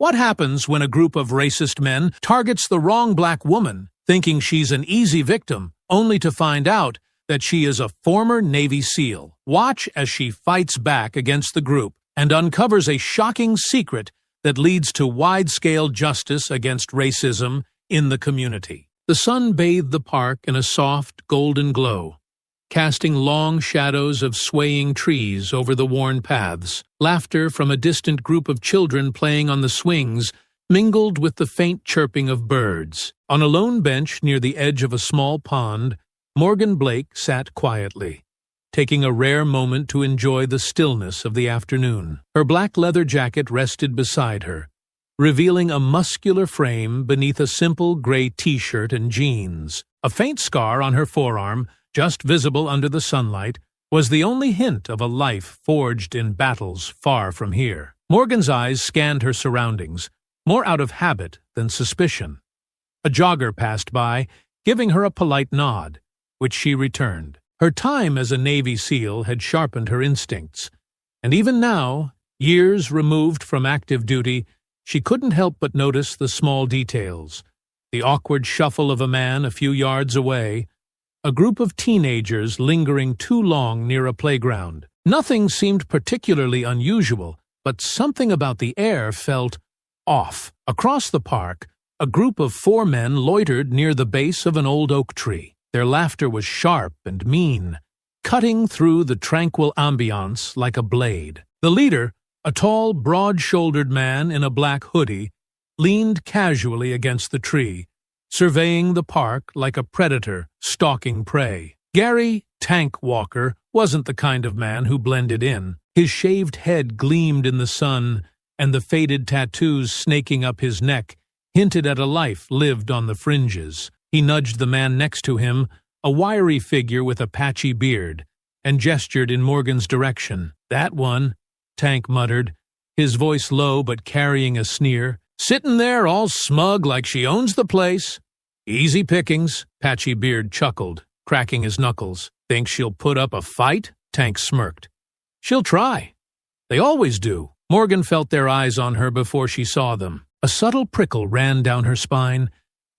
What happens when a group of racist men targets the wrong black woman, thinking she's an easy victim, only to find out that she is a former Navy SEAL? Watch as she fights back against the group and uncovers a shocking secret that leads to wide-scale justice against racism in the community. The sun bathed the park in a soft, golden glow, casting long shadows of swaying trees over the worn paths. Laughter from a distant group of children playing on the swings mingled with the faint chirping of birds. On a lone bench near the edge of a small pond, Morgan Blake sat quietly, taking a rare moment to enjoy the stillness of the afternoon. Her black leather jacket rested beside her, revealing a muscular frame beneath a simple gray t-shirt and jeans. A faint scar on her forearm, just visible under the sunlight, was the only hint of a life forged in battles far from here. Morgan's eyes scanned her surroundings, more out of habit than suspicion. A jogger passed by, giving her a polite nod, which she returned. Her time as a Navy SEAL had sharpened her instincts, and even now, years removed from active duty, she couldn't help but notice the small details: the awkward shuffle of a man a few yards away, a group of teenagers lingering too long near a playground. Nothing seemed particularly unusual, but something about the air felt off. Across the park, a group of 4 men loitered near the base of an old oak tree. Their laughter was sharp and mean, cutting through the tranquil ambiance like a blade. The leader, a tall, broad-shouldered man in a black hoodie, leaned casually against the tree, surveying the park like a predator stalking prey. Gary Tank Walker wasn't the kind of man who blended in. His shaved head gleamed in the sun, and the faded tattoos snaking up his neck hinted at a life lived on the fringes. He nudged the man next to him, a wiry figure with a patchy beard, and gestured in Morgan's direction. "That one," Tank muttered, his voice low but carrying a sneer. "Sitting there all smug like she owns the place." "Easy pickings," Patchy Beard chuckled, cracking his knuckles. "Think she'll put up a fight?" Tank smirked. "She'll try. They always do." Morgan felt their eyes on her before she saw them. A subtle prickle ran down her spine,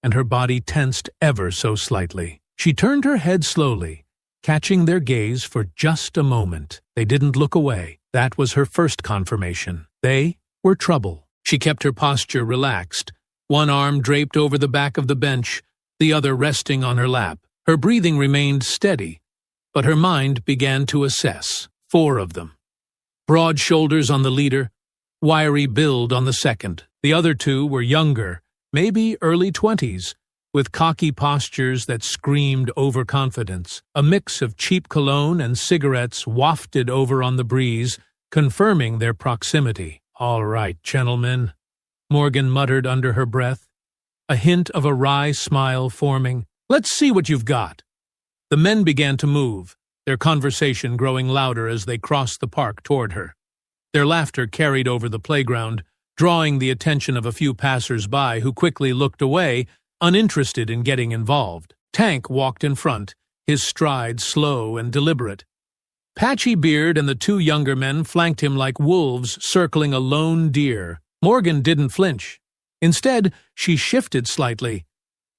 and her body tensed ever so slightly. She turned her head slowly, catching their gaze for just a moment. They didn't look away. That was her first confirmation. They were trouble. She kept her posture relaxed, one arm draped over the back of the bench, the other resting on her lap. Her breathing remained steady, but her mind began to assess. 4 of them. Broad shoulders on the leader, wiry build on the second. The other 2 were younger, maybe early 20s, with cocky postures that screamed overconfidence. A mix of cheap cologne and cigarettes wafted over on the breeze, confirming their proximity. "All right, gentlemen," Morgan muttered under her breath, a hint of a wry smile forming. "Let's see what you've got." The men began to move, their conversation growing louder as they crossed the park toward her. Their laughter carried over the playground, drawing the attention of a few passers-by who quickly looked away, uninterested in getting involved. Tank walked in front, his stride slow and deliberate. Patchy Beard and the 2 younger men flanked him like wolves circling a lone deer. Morgan didn't flinch. Instead, she shifted slightly,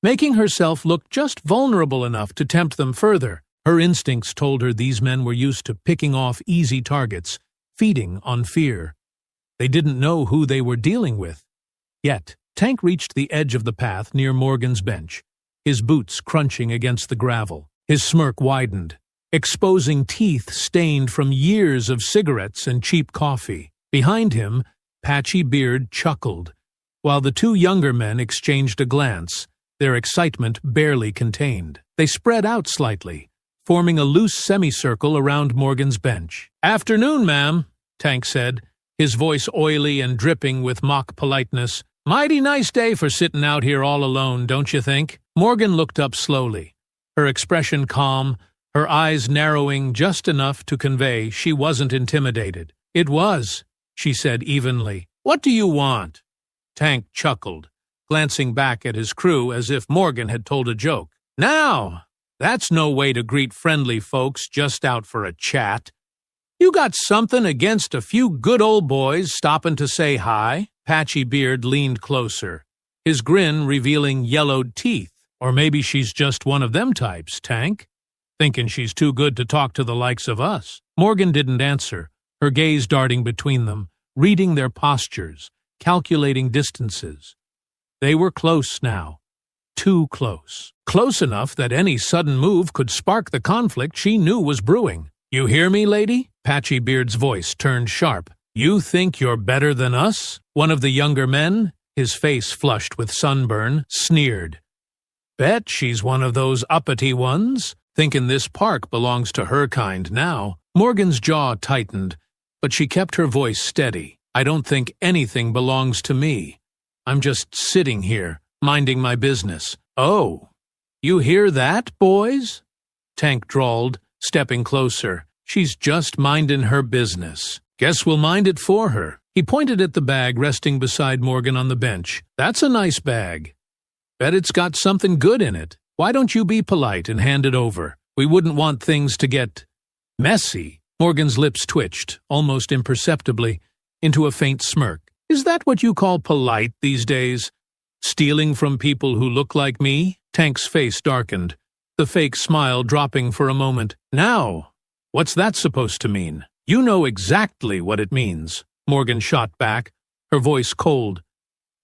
making herself look just vulnerable enough to tempt them further. Her instincts told her these men were used to picking off easy targets, feeding on fear. They didn't know who they were dealing with. Yet, Tank reached the edge of the path near Morgan's bench, his boots crunching against the gravel. His smirk widened, exposing teeth stained from years of cigarettes and cheap coffee. Behind him, Patchy Beard chuckled, while the 2 younger men exchanged a glance, their excitement barely contained. They spread out slightly, forming a loose semicircle around Morgan's bench. "Afternoon, ma'am," Tank said, his voice oily and dripping with mock politeness. "Mighty nice day for sitting out here all alone, don't you think?" Morgan looked up slowly, her expression calm, her eyes narrowing just enough to convey she wasn't intimidated. "It was," she said evenly. "What do you want?" Tank chuckled, glancing back at his crew as if Morgan had told a joke. "Now, that's no way to greet friendly folks just out for a chat. You got something against a few good old boys stopping to say hi?" Patchy Beard leaned closer, his grin revealing yellowed teeth. Or maybe she's just one of them types, Tank. Thinking she's too good to talk to the likes of us. Morgan didn't answer, her gaze darting between them, reading their postures, calculating distances. They were close now. Too close. Close enough that any sudden move could spark the conflict she knew was brewing. "You hear me, lady?" Patchy Beard's voice turned sharp. "You think you're better than us?" One of the younger men, his face flushed with sunburn, sneered. "Bet she's one of those uppity ones, thinking this park belongs to her kind now." Morgan's jaw tightened, but she kept her voice steady. "I don't think anything belongs to me. I'm just sitting here, minding my business." "Oh, you hear that, boys?" Tank drawled, stepping closer. "She's just minding her business. Guess we'll mind it for her." He pointed at the bag resting beside Morgan on the bench. "That's a nice bag. Bet it's got something good in it. Why don't you be polite and hand it over? We wouldn't want things to get messy." Morgan's lips twitched, almost imperceptibly, into a faint smirk. "Is that what you call polite these days? Stealing from people who look like me?" Tank's face darkened, the fake smile dropping for a moment. "Now, what's that supposed to mean?" "You know exactly what it means," Morgan shot back, her voice cold.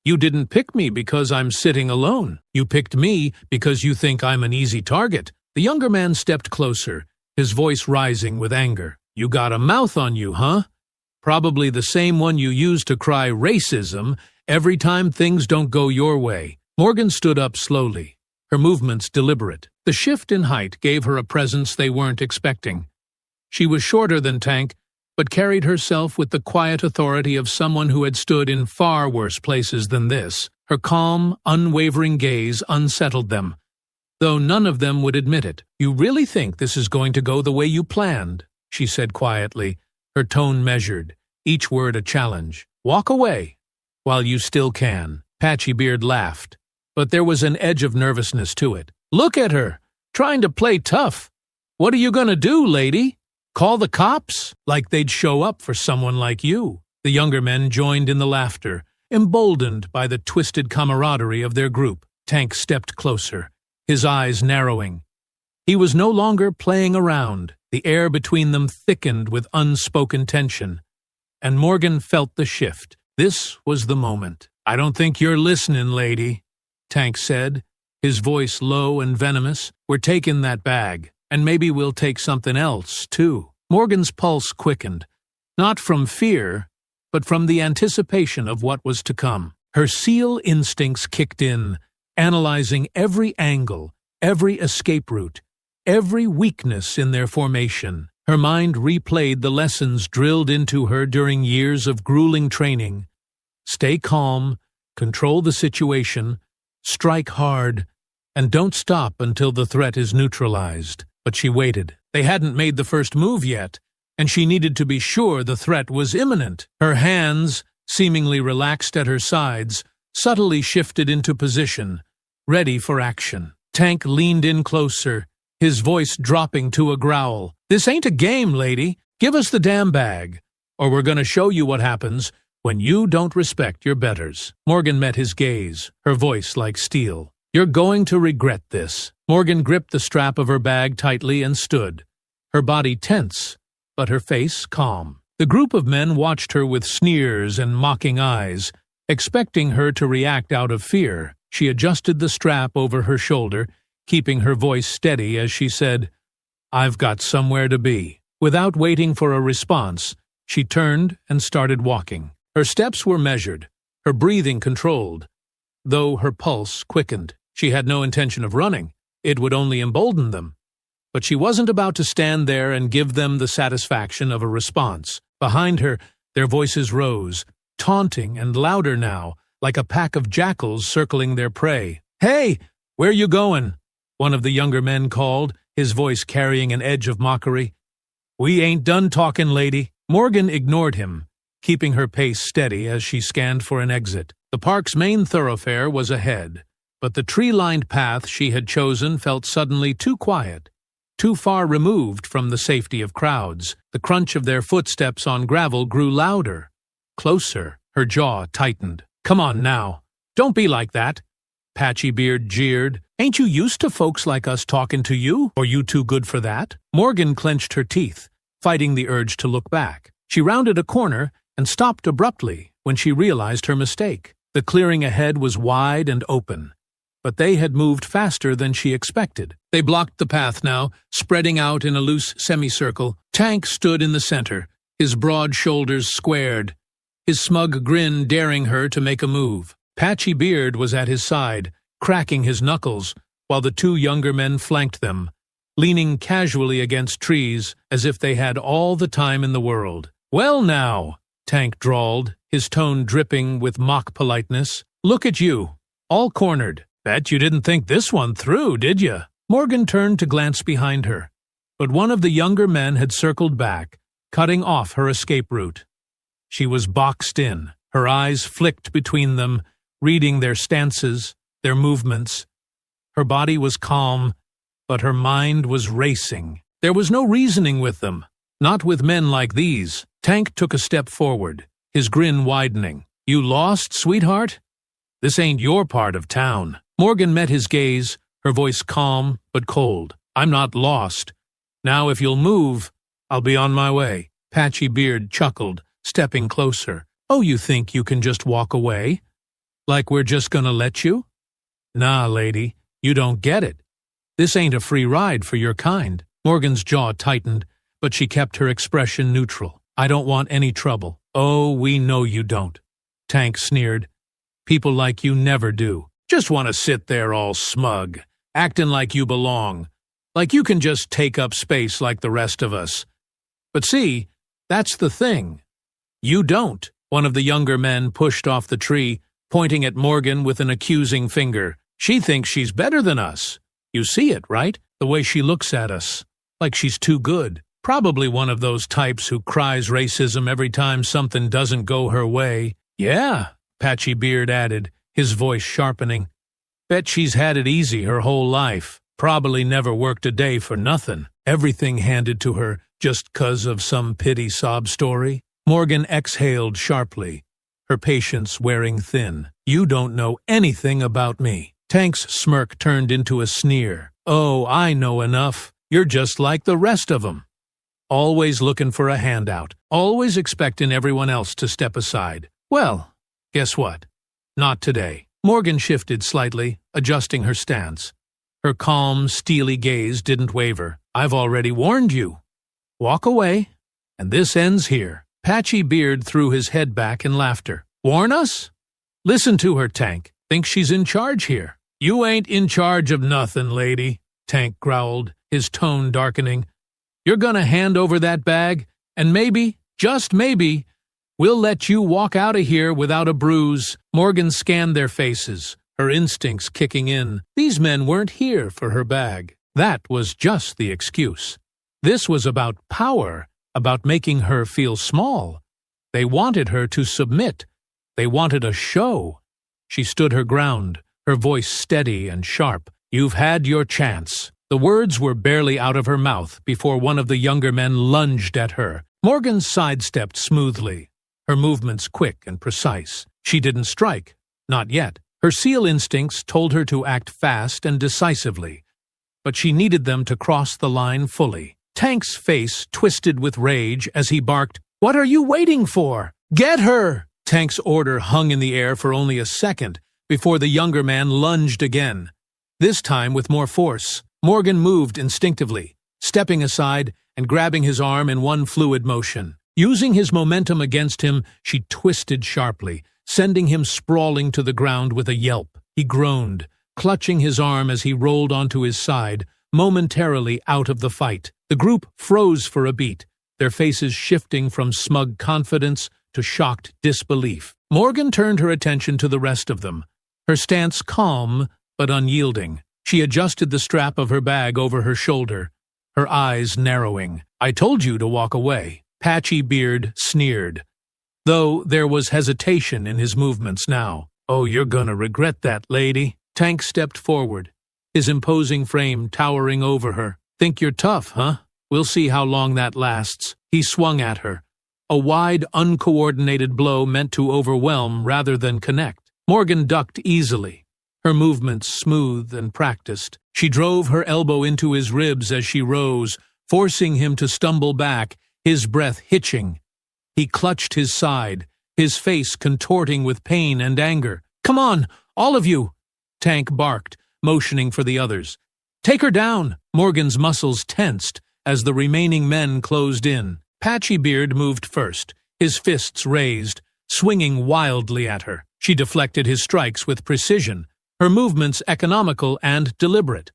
"You didn't pick me because I'm sitting alone. You picked me because you think I'm an easy target." The younger man stepped closer, his voice rising with anger. "You got a mouth on you, huh? Probably the same one you use to cry racism every time things don't go your way." Morgan stood up slowly, her movements deliberate. The shift in height gave her a presence they weren't expecting. She was shorter than Tank, but carried herself with the quiet authority of someone who had stood in far worse places than this. Her calm, unwavering gaze unsettled them, though none of them would admit it. "You really think this is going to go the way you planned?" she said quietly, her tone measured, each word a challenge. "Walk away, while you still can." Patchy Beard laughed, but there was an edge of nervousness to it. "Look at her, trying to play tough. What are you going to do, lady? Call the cops? Like they'd show up for someone like you." The younger men joined in the laughter, emboldened by the twisted camaraderie of their group. Tank stepped closer, his eyes narrowing. He was no longer playing around. The air between them thickened with unspoken tension, and Morgan felt the shift. This was the moment. "I don't think you're listening, lady," Tank said, his voice low and venomous. "We're taking that bag. And maybe we'll take something else, too." Morgan's pulse quickened, not from fear, but from the anticipation of what was to come. Her SEAL instincts kicked in, analyzing every angle, every escape route, every weakness in their formation. Her mind replayed the lessons drilled into her during years of grueling training. Stay calm, control the situation, strike hard, and don't stop until the threat is neutralized. But she waited. They hadn't made the first move yet, and she needed to be sure the threat was imminent. Her hands, seemingly relaxed at her sides, subtly shifted into position, ready for action. Tank leaned in closer, his voice dropping to a growl. "This ain't a game, lady. Give us the damn bag, or we're going to show you what happens when you don't respect your betters." Morgan met his gaze, her voice like steel. "You're going to regret this." Morgan gripped the strap of her bag tightly and stood, her body tense, but her face calm. The group of men watched her with sneers and mocking eyes, expecting her to react out of fear. She adjusted the strap over her shoulder, keeping her voice steady as she said, "I've got somewhere to be." Without waiting for a response, she turned and started walking. Her steps were measured, her breathing controlled, though her pulse quickened. She had no intention of running. It would only embolden them. But she wasn't about to stand there and give them the satisfaction of a response. Behind her, their voices rose, taunting and louder now, like a pack of jackals circling their prey. "Hey, where you going?" one of the younger men called, his voice carrying an edge of mockery. "We ain't done talking, lady." Morgan ignored him, keeping her pace steady as she scanned for an exit. The park's main thoroughfare was ahead, but the tree-lined path she had chosen felt suddenly too quiet, too far removed from the safety of crowds. The crunch of their footsteps on gravel grew louder, closer. Her jaw tightened. "Come on now. Don't be like that," Patchy Beard jeered. "Ain't you used to folks like us talking to you? Or you too good for that?" Morgan clenched her teeth, fighting the urge to look back. She rounded a corner and stopped abruptly when she realized her mistake. The clearing ahead was wide and open, but they had moved faster than she expected. They blocked the path now, spreading out in a loose semicircle. Tank stood in the center, his broad shoulders squared, his smug grin daring her to make a move. Patchy Beard was at his side, cracking his knuckles, while the two younger men flanked them, leaning casually against trees as if they had all the time in the world. "Well now," Tank drawled, his tone dripping with mock politeness. "Look at you, all cornered. Bet you didn't think this one through, did you?" Morgan turned to glance behind her, but one of the younger men had circled back, cutting off her escape route. She was boxed in, her eyes flicked between them, reading their stances, their movements. Her body was calm, but her mind was racing. There was no reasoning with them, not with men like these. Tank took a step forward, his grin widening. "You lost, sweetheart? This ain't your part of town." Morgan met his gaze, her voice calm but cold. "I'm not lost. Now if you'll move, I'll be on my way." Patchy Beard chuckled, stepping closer. "Oh, you think you can just walk away? Like we're just gonna let you? Nah, lady, you don't get it. This ain't a free ride for your kind." Morgan's jaw tightened, but she kept her expression neutral. "I don't want any trouble." "Oh, we know you don't," Tank sneered. "People like you never do. Just want to sit there all smug, acting like you belong, like you can just take up space like the rest of us. But see, that's the thing. You don't." One of the younger men pushed off the tree, pointing at Morgan with an accusing finger. "She thinks she's better than us. You see it, right? The way she looks at us, like she's too good. Probably one of those types who cries racism every time something doesn't go her way." "Yeah," Patchy Beard added, his voice sharpening. "Bet she's had it easy her whole life. Probably never worked a day for nothing. Everything handed to her just 'cause of some pity sob story." Morgan exhaled sharply, her patience wearing thin. "You don't know anything about me." Tank's smirk turned into a sneer. "Oh, I know enough. You're just like the rest of 'em. Always looking for a handout, always expecting everyone else to step aside. Well, guess what? Not today." Morgan shifted slightly, adjusting her stance. Her calm, steely gaze didn't waver. "I've already warned you. Walk away, and this ends here." Patchy Beard threw his head back in laughter. "Warn us? Listen to her, Tank. Think she's in charge here." "You ain't in charge of nothing, lady," Tank growled, his tone darkening. "You're gonna hand over that bag, and maybe, just maybe, we'll let you walk out of here without a bruise." Morgan scanned their faces, her instincts kicking in. These men weren't here for her bag. That was just the excuse. This was about power, about making her feel small. They wanted her to submit. They wanted a show. She stood her ground, her voice steady and sharp. "You've had your chance." The words were barely out of her mouth before one of the younger men lunged at her. Morgan sidestepped smoothly, her movements quick and precise. She didn't strike, not yet. Her SEAL instincts told her to act fast and decisively, but she needed them to cross the line fully. Tank's face twisted with rage as he barked, "What are you waiting for? Get her!" Tank's order hung in the air for only a second before the younger man lunged again, this time with more force. Morgan moved instinctively, stepping aside and grabbing his arm in one fluid motion. Using his momentum against him, she twisted sharply, sending him sprawling to the ground with a yelp. He groaned, clutching his arm as he rolled onto his side, momentarily out of the fight. The group froze for a beat, their faces shifting from smug confidence to shocked disbelief. Morgan turned her attention to the rest of them, her stance calm but unyielding. She adjusted the strap of her bag over her shoulder, her eyes narrowing. "I told you to walk away," Patchy Beard sneered, though there was hesitation in his movements now. "Oh, you're gonna regret that, lady." Tank stepped forward, his imposing frame towering over her. "Think you're tough, huh? We'll see how long that lasts." He swung at her, a wide, uncoordinated blow meant to overwhelm rather than connect. Morgan ducked easily, her movements smooth and practiced. She drove her elbow into his ribs as she rose, forcing him to stumble back, his breath hitching. He clutched his side, his face contorting with pain and anger. "Come on, all of you!" Tank barked, motioning for the others. "Take her down!" Morgan's muscles tensed as the remaining men closed in. Patchybeard moved first, his fists raised, swinging wildly at her. She deflected his strikes with precision, her movements economical and deliberate.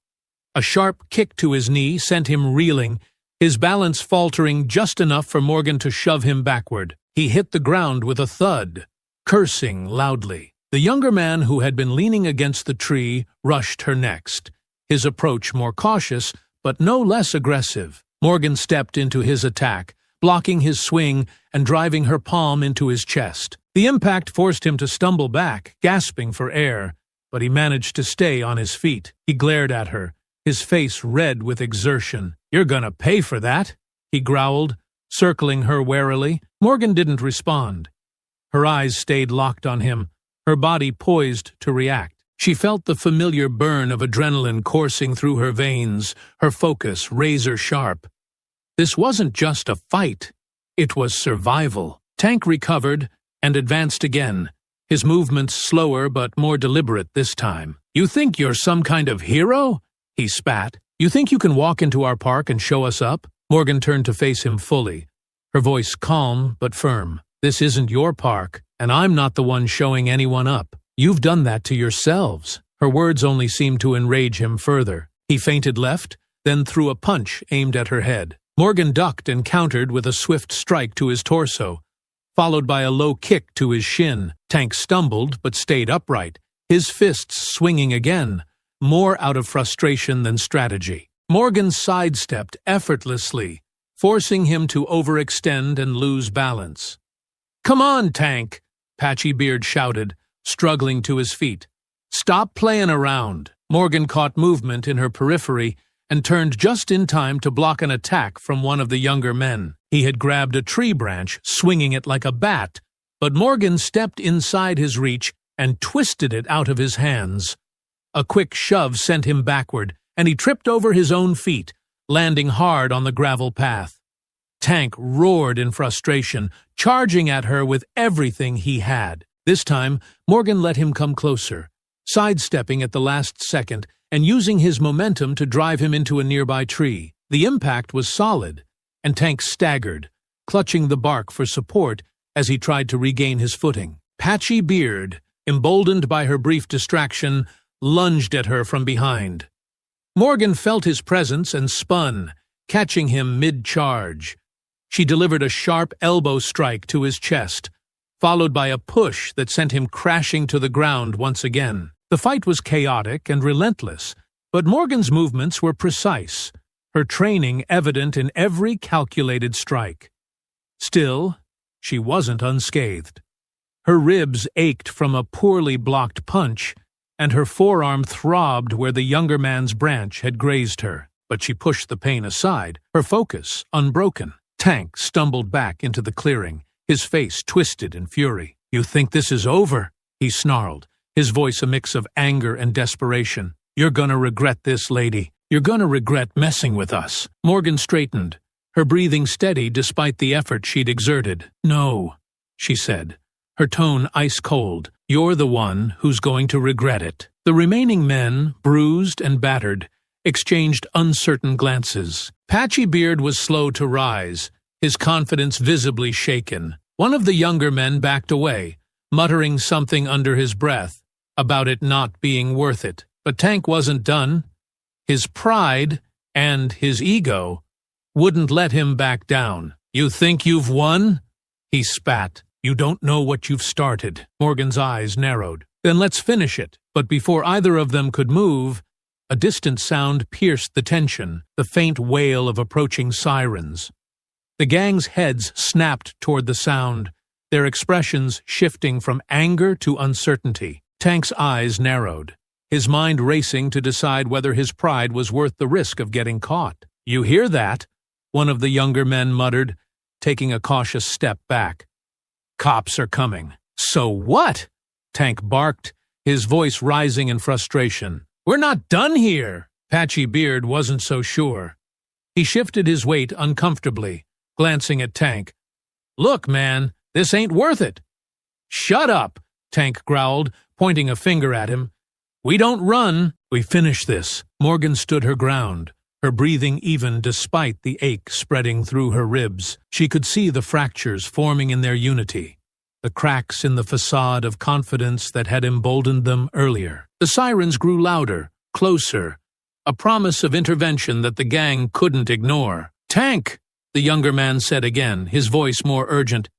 A sharp kick to his knee sent him reeling, his balance faltering just enough for Morgan to shove him backward. He hit the ground with a thud, cursing loudly. The younger man who had been leaning against the tree rushed her next, his approach more cautious but no less aggressive. Morgan stepped into his attack, blocking his swing and driving her palm into his chest. The impact forced him to stumble back, gasping for air, but he managed to stay on his feet. He glared at her, his face red with exertion. "You're gonna pay for that," he growled, circling her warily. Morgan didn't respond. Her eyes stayed locked on him, her body poised to react. She felt the familiar burn of adrenaline coursing through her veins, her focus razor-sharp. This wasn't just a fight, it was survival. Tank recovered and advanced again, his movements slower but more deliberate this time. "You think you're some kind of hero?" he spat. "You think you can walk into our park and show us up?" Morgan turned to face him fully, her voice calm but firm. "This isn't your park, and I'm not the one showing anyone up. You've done that to yourselves." Her words only seemed to enrage him further. He feinted left, then threw a punch aimed at her head. Morgan ducked and countered with a swift strike to his torso, followed by a low kick to his shin. Tank stumbled but stayed upright, his fists swinging again, more out of frustration than strategy. Morgan sidestepped effortlessly, forcing him to overextend and lose balance. "Come on, Tank!" Patchybeard shouted, struggling to his feet. "Stop playing around." Morgan caught movement in her periphery and turned just in time to block an attack from one of the younger men. He had grabbed a tree branch, swinging it like a bat, but Morgan stepped inside his reach and twisted it out of his hands. A quick shove sent him backward, and he tripped over his own feet, landing hard on the gravel path. Tank roared in frustration, charging at her with everything he had. This time, Morgan let him come closer, sidestepping at the last second and using his momentum to drive him into a nearby tree. The impact was solid, and Tank staggered, clutching the bark for support as he tried to regain his footing. Patchybeard, emboldened by her brief distraction, lunged at her from behind. Morgan felt his presence and spun, catching him mid-charge. She delivered a sharp elbow strike to his chest, followed by a push that sent him crashing to the ground once again. The fight was chaotic and relentless, but Morgan's movements were precise, her training evident in every calculated strike. Still, she wasn't unscathed. Her ribs ached from a poorly blocked punch, and her forearm throbbed where the younger man's branch had grazed her. But she pushed the pain aside, her focus unbroken. Tank stumbled back into the clearing, his face twisted in fury. "You think this is over?" he snarled, his voice a mix of anger and desperation. "You're gonna regret this, lady. You're gonna regret messing with us." Morgan straightened, her breathing steady despite the effort she'd exerted. "No," she said, her tone ice-cold. "You're the one who's going to regret it." The remaining men, bruised and battered, exchanged uncertain glances. Patchybeard was slow to rise, his confidence visibly shaken. One of the younger men backed away, muttering something under his breath about it not being worth it. But Tank wasn't done. His pride and his ego wouldn't let him back down. "You think you've won?" he spat. "You don't know what you've started." Morgan's eyes narrowed. "Then let's finish it." But before either of them could move, a distant sound pierced the tension, the faint wail of approaching sirens. The gang's heads snapped toward the sound, their expressions shifting from anger to uncertainty. Tank's eyes narrowed, his mind racing to decide whether his pride was worth the risk of getting caught. "You hear that?" one of the younger men muttered, taking a cautious step back. "Cops are coming." "So what?" Tank barked, his voice rising in frustration. "We're not done here." Patchy Beard wasn't so sure. He shifted his weight uncomfortably, glancing at Tank. "Look, man, this ain't worth it." "Shut up," Tank growled, pointing a finger at him. "We don't run, we finish this." Morgan stood her ground, her breathing even despite the ache spreading through her ribs. She could see the fractures forming in their unity, the cracks in the facade of confidence that had emboldened them earlier. The sirens grew louder, closer, a promise of intervention that the gang couldn't ignore. "Tank," the younger man said again, his voice more urgent.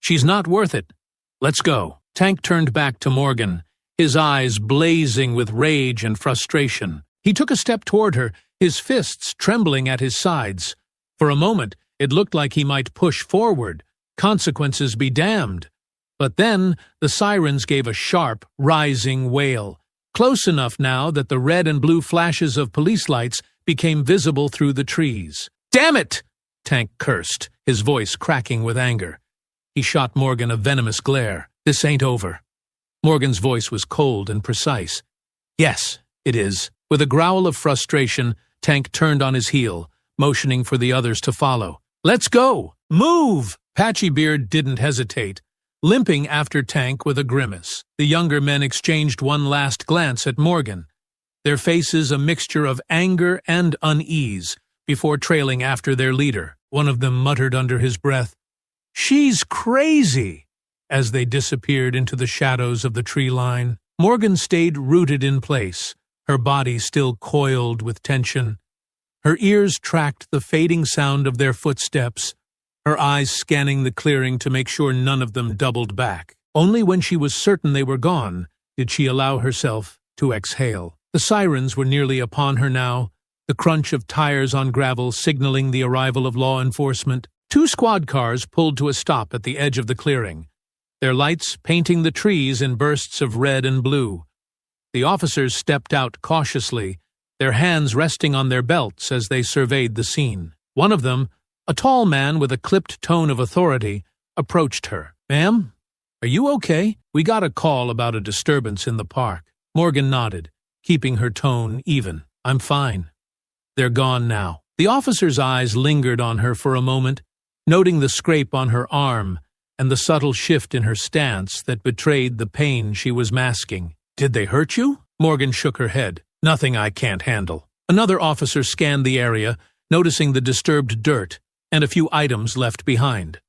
"She's not worth it. Let's go." Tank turned back to Morgan, his eyes blazing with rage and frustration. He took a step toward her, his fists trembling at his sides. For a moment, it looked like he might push forward, consequences be damned. But then the sirens gave a sharp, rising wail, close enough now that the red and blue flashes of police lights became visible through the trees. "Damn it!" Tank cursed, his voice cracking with anger. He shot Morgan a venomous glare. "This ain't over." Morgan's voice was cold and precise. "Yes, it is." With a growl of frustration, Tank turned on his heel, motioning for the others to follow. "Let's go! Move!" Patchy Beard didn't hesitate, limping after Tank with a grimace. The younger men exchanged one last glance at Morgan, their faces a mixture of anger and unease, before trailing after their leader. One of them muttered under his breath, "She's crazy," as they disappeared into the shadows of the tree line. Morgan stayed rooted in place, her body still coiled with tension. Her ears tracked the fading sound of their footsteps, her eyes scanning the clearing to make sure none of them doubled back. Only when she was certain they were gone did she allow herself to exhale. The sirens were nearly upon her now, the crunch of tires on gravel signaling the arrival of law enforcement. 2 squad cars pulled to a stop at the edge of the clearing, their lights painting the trees in bursts of red and blue. The officers stepped out cautiously, their hands resting on their belts as they surveyed the scene. One of them, a tall man with a clipped tone of authority, approached her. "Ma'am, are you okay? We got a call about a disturbance in the park." Morgan nodded, keeping her tone even. "I'm fine." "They're gone now." The officer's eyes lingered on her for a moment, noting the scrape on her arm and the subtle shift in her stance that betrayed the pain she was masking. "Did they hurt you?" Morgan shook her head. "Nothing I can't handle." Another officer scanned the area, noticing the disturbed dirt and a few items left behind.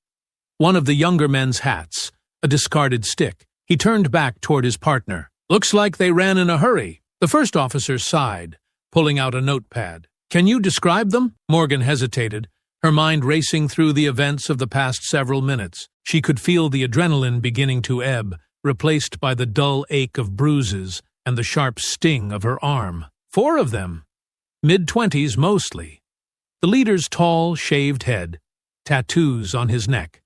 One of the younger men's hats, a discarded stick. He turned back toward his partner. "Looks like they ran in a hurry." The first officer sighed, pulling out a notepad. "Can you describe them?" Morgan hesitated, her mind racing through the events of the past several minutes. She could feel the adrenaline beginning to ebb, replaced by the dull ache of bruises and the sharp sting of her arm. 4 of them, mid-20s mostly. The leader's tall, shaved head, tattoos on his neck.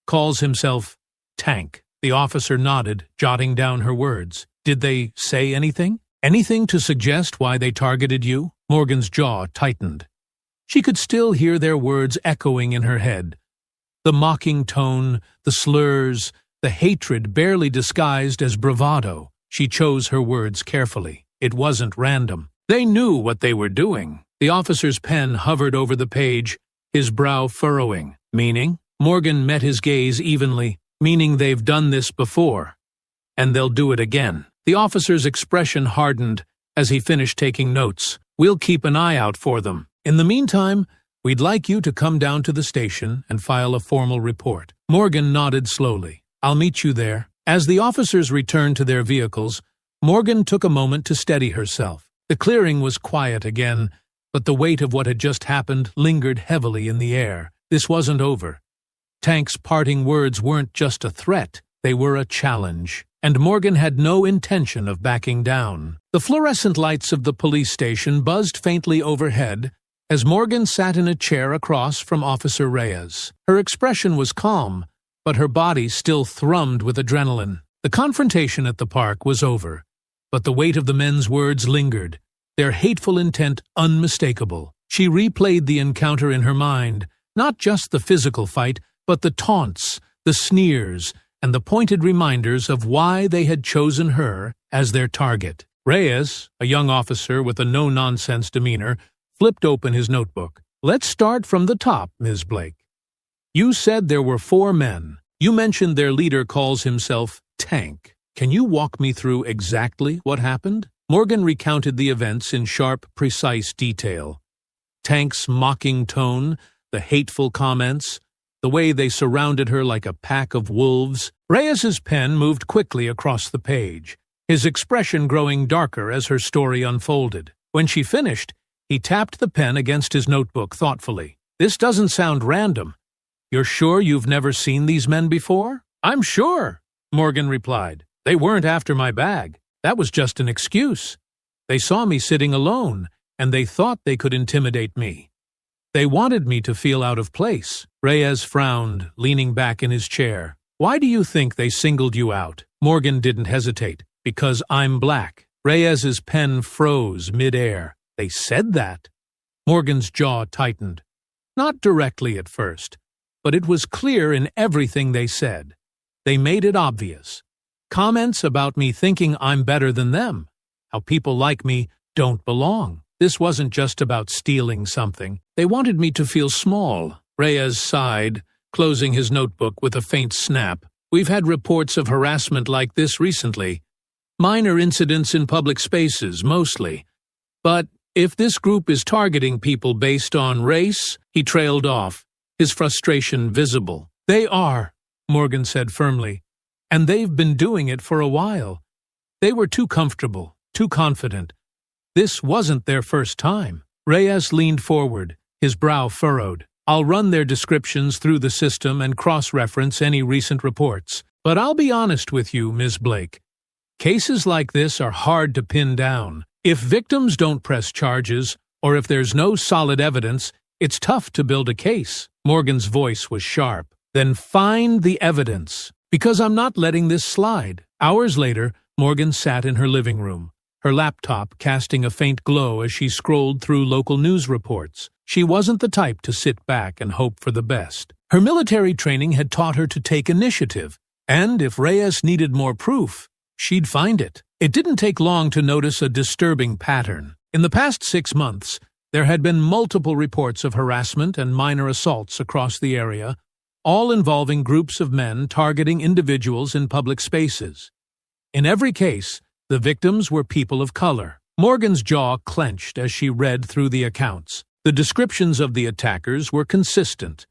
Calls himself Tank. The officer nodded, jotting down her words. "Did they say anything? Anything to suggest why they targeted you?" Morgan's jaw tightened. She could still hear their words echoing in her head. The mocking tone, the slurs, the hatred barely disguised as bravado. She chose her words carefully. It wasn't random. They knew what they were doing. The officer's pen hovered over the page, his brow furrowing. "Meaning?" Morgan met his gaze evenly. "Meaning they've done this before, and they'll do it again." The officer's expression hardened as he finished taking notes. "We'll keep an eye out for them. In the meantime, we'd like you to come down to the station and file a formal report." Morgan nodded slowly. "I'll meet you there." As the officers returned to their vehicles, Morgan took a moment to steady herself. The clearing was quiet again, but the weight of what had just happened lingered heavily in the air. This wasn't over. Tank's parting words weren't just a threat, they were a challenge, and Morgan had no intention of backing down. The fluorescent lights of the police station buzzed faintly overhead as Morgan sat in a chair across from Officer Reyes. Her expression was calm, but her body still thrummed with adrenaline. The confrontation at the park was over, but the weight of the men's words lingered, their hateful intent unmistakable. She replayed the encounter in her mind, Not just the physical fight, but the taunts, the sneers, and the pointed reminders of why they had chosen her as their target. Reyes, a young officer with a no-nonsense demeanor, flipped open his notebook. "Let's start from the top, Ms. Blake. You said there were 4 men. You mentioned their leader calls himself Tank. Can you walk me through exactly what happened?" Morgan recounted the events in sharp, precise detail. Tank's mocking tone, the hateful comments, the way they surrounded her like a pack of wolves. Reyes's pen moved quickly across the page, his expression growing darker as her story unfolded. When she finished, he tapped the pen against his notebook thoughtfully. "This doesn't sound random. You're sure you've never seen these men before?" "I'm sure," Morgan replied. "They weren't after my bag. That was just an excuse. They saw me sitting alone, and they thought they could intimidate me. They wanted me to feel out of place." Reyes frowned, leaning back in his chair. "Why do you think they singled you out?" Morgan didn't hesitate. "Because I'm black." Reyes's pen froze mid-air. "They said that?" Morgan's jaw tightened. Not directly at first, but it was clear in everything they said. They made it obvious. Comments about me thinking I'm better than them, how people like me don't belong. This wasn't just about stealing something. They wanted me to feel small. Reyes sighed, closing his notebook with a faint snap. "We've had reports of harassment like this recently. Minor incidents in public spaces, mostly. But if this group is targeting people based on race," he trailed off, his frustration visible. "They are," Morgan said firmly. "And they've been doing it for a while. They were too comfortable, too confident. This wasn't their first time." Reyes leaned forward, his brow furrowed. "I'll run their descriptions through the system and cross-reference any recent reports. But I'll be honest with you, Ms. Blake. Cases like this are hard to pin down. If victims don't press charges, or if there's no solid evidence, it's tough to build a case." Morgan's voice was sharp. "Then find the evidence. Because I'm not letting this slide." Hours later, Morgan sat in her living room, her laptop casting a faint glow as she scrolled through local news reports. She wasn't the type to sit back and hope for the best. Her military training had taught her to take initiative, and if Reyes needed more proof, she'd find it. It didn't take long to notice a disturbing pattern. In the past 6 months, there had been multiple reports of harassment and minor assaults across the area, all involving groups of men targeting individuals in public spaces. In every case, the victims were people of color. Morgan's jaw clenched as she read through the accounts. The descriptions of the attackers were consistent.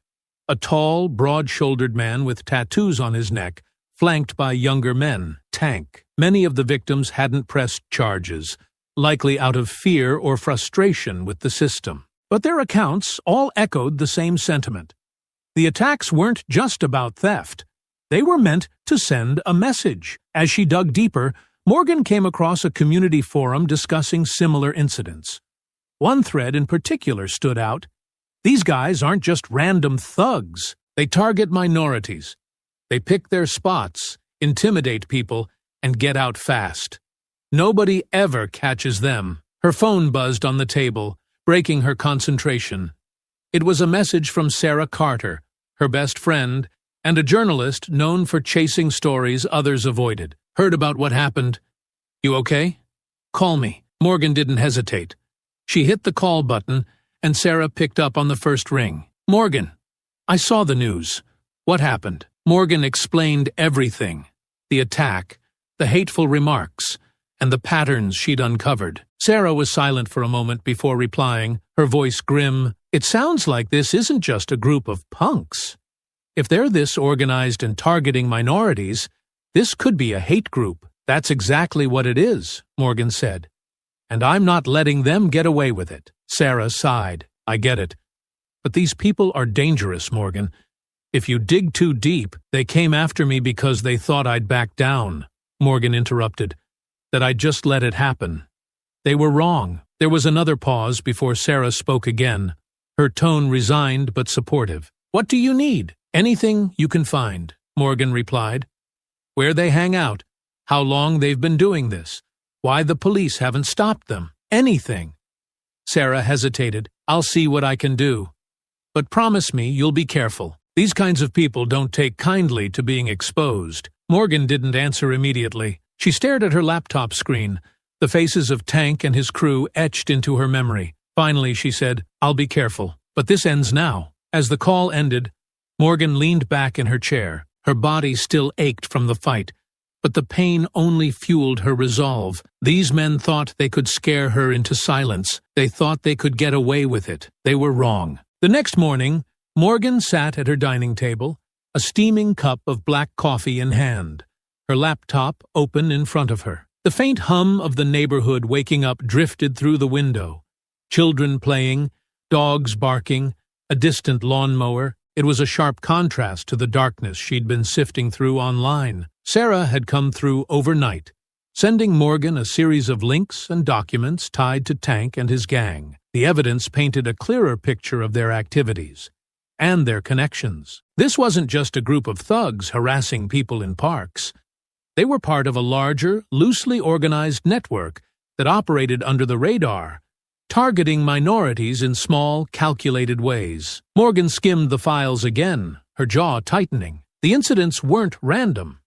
A tall, broad-shouldered man with tattoos on his neck, flanked by younger men, Tank. Many of the victims hadn't pressed charges, likely out of fear or frustration with the system. But their accounts all echoed the same sentiment. The attacks weren't just about theft. They were meant to send a message. As she dug deeper, Morgan came across a community forum discussing similar incidents. One thread in particular stood out. "These guys aren't just random thugs. They target minorities. They pick their spots, intimidate people, and get out fast. Nobody ever catches them." Her phone buzzed on the table, breaking her concentration. It was a message from Sarah Carter, her best friend, and a journalist known for chasing stories others avoided. "Heard about what happened. You okay? Call me." Morgan didn't hesitate. She hit the call button, and Sarah picked up on the first ring. "Morgan, I saw the news. What happened?" Morgan explained everything. The attack, the hateful remarks, and the patterns she'd uncovered. Sarah was silent for a moment before replying, her voice grim. "It sounds like this isn't just a group of punks. If they're this organized and targeting minorities, this could be a hate group." "That's exactly what it is," Morgan said. "And I'm not letting them get away with it." Sarah sighed. "I get it. But these people are dangerous, Morgan. If you dig too deep, they came after me because they thought I'd back down." Morgan interrupted. "That I'd just let it happen. They were wrong." There was another pause before Sarah spoke again, her tone resigned but supportive. "What do you need?" "Anything you can find," Morgan replied. "Where they hang out, how long they've been doing this, why the police haven't stopped them. Anything." Sarah hesitated. "I'll see what I can do." But promise me you'll be careful. These kinds of people don't take kindly to being exposed." Morgan didn't answer immediately. She stared at her laptop screen, the faces of Tank and his crew etched into her memory. Finally, she said, "I'll be careful. But this ends now." As the call ended, Morgan leaned back in her chair. Her body still ached from the fight, but the pain only fueled her resolve. These men thought they could scare her into silence. They thought they could get away with it. They were wrong. The next morning, Morgan sat at her dining table, a steaming cup of black coffee in hand, her laptop open in front of her. The faint hum of the neighborhood waking up drifted through the window. Children playing, dogs barking, a distant lawnmower. It was a sharp contrast to the darkness she'd been sifting through online. Sarah had come through overnight, sending Morgan a series of links and documents tied to Tank and his gang. The evidence painted a clearer picture of their activities and their connections. This wasn't just a group of thugs harassing people in parks. They were part of a larger, loosely organized network that operated under the radar, targeting minorities in small, calculated ways. Morgan skimmed the files again, her jaw tightening. The incidents weren't random.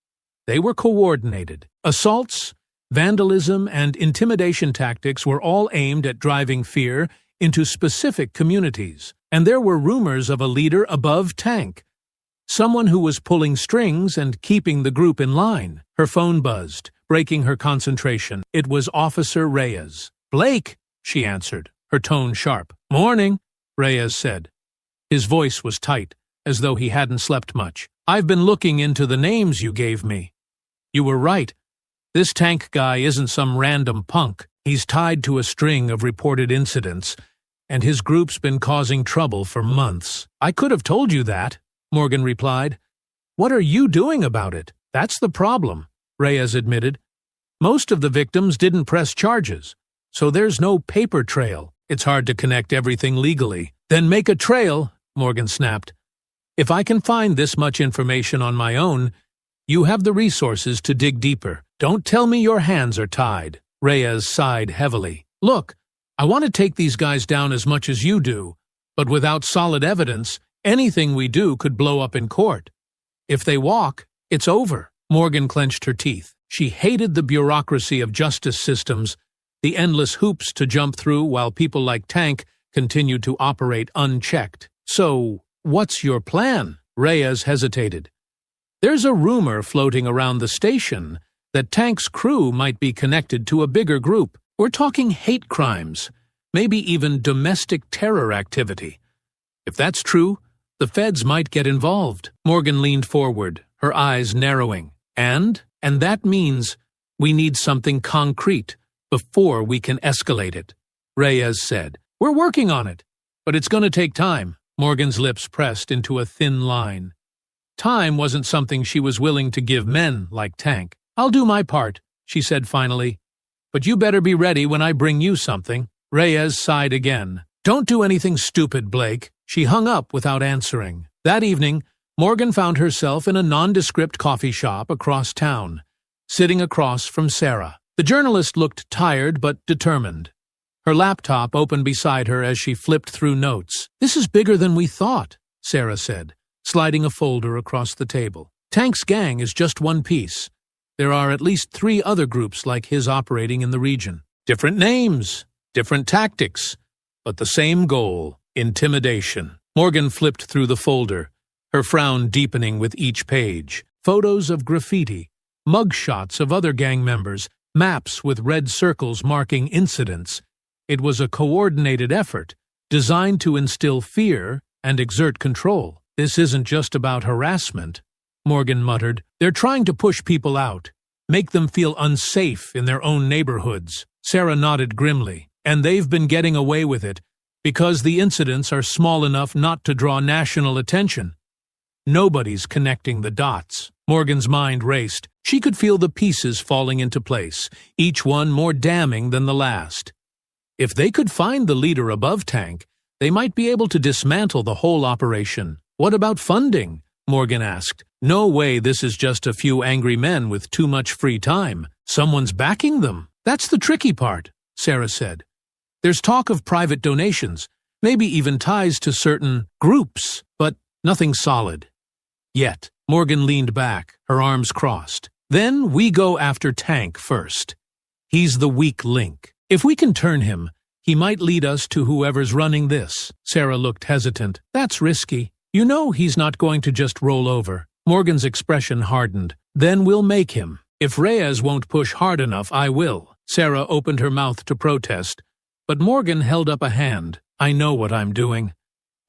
They were coordinated. Assaults, vandalism, and intimidation tactics were all aimed at driving fear into specific communities. And there were rumors of a leader above Tank, someone who was pulling strings and keeping the group in line. Her phone buzzed, breaking her concentration. It was Officer Reyes. "Blake," she answered, her tone sharp. "Morning," Reyes said. His voice was tight, as though he hadn't slept much. "I've been looking into the names you gave me. You were right. This Tank guy isn't some random punk. He's tied to a string of reported incidents, and his group's been causing trouble for months." "I could have told you that," Morgan replied. "What are you doing about it?" "That's the problem," Reyes admitted. "Most of the victims didn't press charges, so there's no paper trail. It's hard to connect everything legally." "Then make a trail," Morgan snapped. "If I can find this much information on my own, you have the resources to dig deeper. Don't tell me your hands are tied." Reyes sighed heavily. "Look, I want to take these guys down as much as you do, but without solid evidence, anything we do could blow up in court. If they walk, it's over." Morgan clenched her teeth. She hated the bureaucracy of justice systems, the endless hoops to jump through while people like Tank continued to operate unchecked. "So, what's your plan?" Reyes hesitated. "There's a rumor floating around the station that Tank's crew might be connected to a bigger group. We're talking hate crimes, maybe even domestic terror activity. If that's true, the feds might get involved." Morgan leaned forward, her eyes narrowing. And that means we need something concrete before we can escalate it," Reyes said. "We're working on it, but it's going to take time." Morgan's lips pressed into a thin line. Time wasn't something she was willing to give men like Tank. "I'll do my part," she said finally. "But you better be ready when I bring you something." Reyes sighed again. "Don't do anything stupid, Blake." She hung up without answering. That evening, Morgan found herself in a nondescript coffee shop across town, sitting across from Sarah. The journalist looked tired but determined. Her laptop opened beside her as she flipped through notes. "This is bigger than we thought," Sarah said, sliding a folder across the table. "Tank's gang is just one piece. There are at least 3 other groups like his operating in the region. Different names, different tactics, but the same goal, intimidation." Morgan flipped through the folder, her frown deepening with each page. Photos of graffiti, mugshots of other gang members, maps with red circles marking incidents. It was a coordinated effort, designed to instill fear and exert control. "This isn't just about harassment," Morgan muttered. "They're trying to push people out, make them feel unsafe in their own neighborhoods." Sarah nodded grimly. "And they've been getting away with it because the incidents are small enough not to draw national attention. Nobody's connecting the dots." Morgan's mind raced. She could feel the pieces falling into place, each one more damning than the last. If they could find the leader above Tank, they might be able to dismantle the whole operation. "What about funding?" Morgan asked. "No way this is just a few angry men with too much free time. Someone's backing them." "That's the tricky part," Sarah said. "There's talk of private donations, maybe even ties to certain groups, but nothing solid. Yet, Morgan leaned back, her arms crossed. Then we go after Tank first. He's the weak link. If we can turn him, he might lead us to whoever's running this. Sarah looked hesitant. That's risky. You know he's not going to just roll over. Morgan's expression hardened. Then we'll make him. If Reyes won't push hard enough, I will. Sarah opened her mouth to protest, but Morgan held up a hand. I know what I'm doing.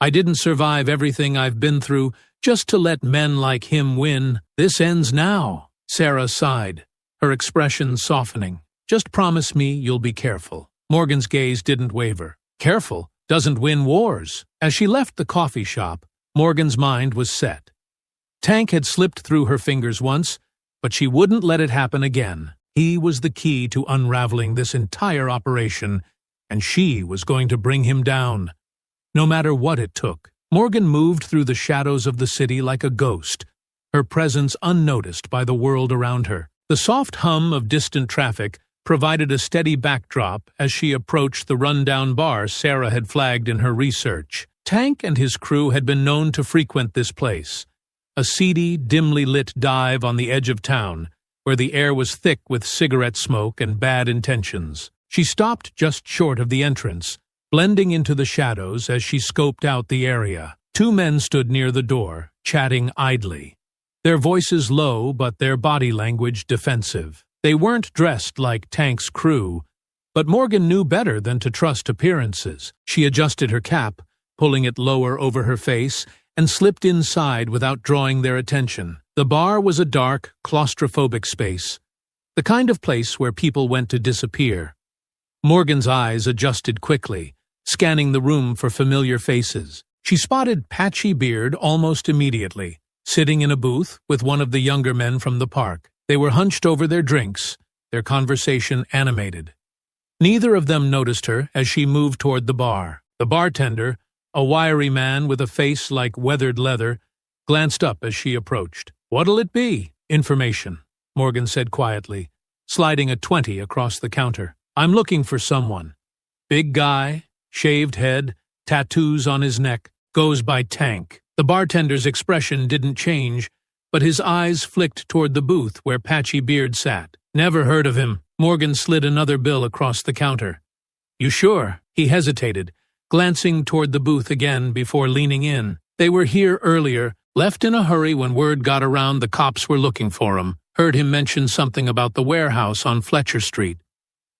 I didn't survive everything I've been through just to let men like him win. This ends now. Sarah sighed, her expression softening. Just promise me you'll be careful. Morgan's gaze didn't waver. Careful doesn't win wars. As she left the coffee shop, Morgan's mind was set. Tank had slipped through her fingers once, but she wouldn't let it happen again. He was the key to unraveling this entire operation, and she was going to bring him down. No matter what it took, Morgan moved through the shadows of the city like a ghost, her presence unnoticed by the world around her. The soft hum of distant traffic provided a steady backdrop as she approached the rundown bar Sarah had flagged in her research. Tank and his crew had been known to frequent this place, a seedy, dimly lit dive on the edge of town, where the air was thick with cigarette smoke and bad intentions. She stopped just short of the entrance, blending into the shadows as she scoped out the area. Two men stood near the door, chatting idly, their voices low but their body language defensive. They weren't dressed like Tank's crew, but Morgan knew better than to trust appearances. She adjusted her cap, pulling it lower over her face, and slipped inside without drawing their attention. The bar was a dark, claustrophobic space, the kind of place where people went to disappear. Morgan's eyes adjusted quickly, scanning the room for familiar faces. She spotted Patchy Beard almost immediately, sitting in a booth with one of the younger men from the park. They were hunched over their drinks, their conversation animated. Neither of them noticed her as she moved toward the bar. The bartender, a wiry man with a face like weathered leather, glanced up as she approached. "What'll it be?" "Information," Morgan said quietly, sliding a 20 across the counter. "I'm looking for someone. Big guy, shaved head, tattoos on his neck, goes by Tank." The bartender's expression didn't change, but his eyes flicked toward the booth where Patchy Beard sat. "Never heard of him." Morgan slid another bill across the counter. "You sure?" He hesitated, glancing toward the booth again before leaning in. "They were here earlier, left in a hurry when word got around the cops were looking for him. Heard him mention something about the warehouse on Fletcher Street.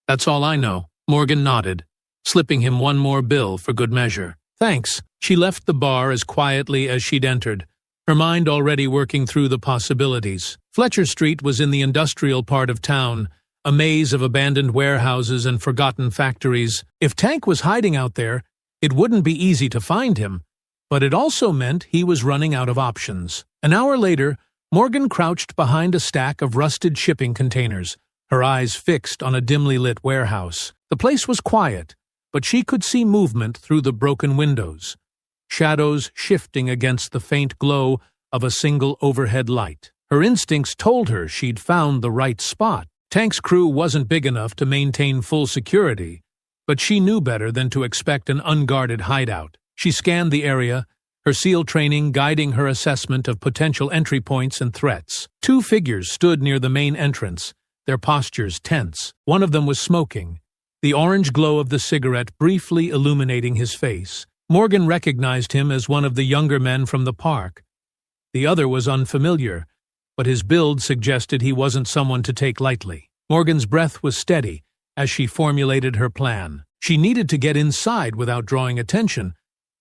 That's all I know." Morgan nodded, slipping him one more bill for good measure. "Thanks." She left the bar as quietly as she'd entered, her mind already working through the possibilities. Fletcher Street was in the industrial part of town, a maze of abandoned warehouses and forgotten factories. If Tank was hiding out there, it wouldn't be easy to find him, but it also meant he was running out of options. An hour later, Morgan crouched behind a stack of rusted shipping containers, her eyes fixed on a dimly lit warehouse. The place was quiet, but she could see movement through the broken windows, shadows shifting against the faint glow of a single overhead light. Her instincts told her she'd found the right spot. Tank's crew wasn't big enough to maintain full security, but she knew better than to expect an unguarded hideout. She scanned the area, her SEAL training guiding her assessment of potential entry points and threats. Two figures stood near the main entrance, their postures tense. One of them was smoking, the orange glow of the cigarette briefly illuminating his face. Morgan recognized him as one of the younger men from the park. The other was unfamiliar, but his build suggested he wasn't someone to take lightly. Morgan's breath was steady as she formulated her plan. She needed to get inside without drawing attention,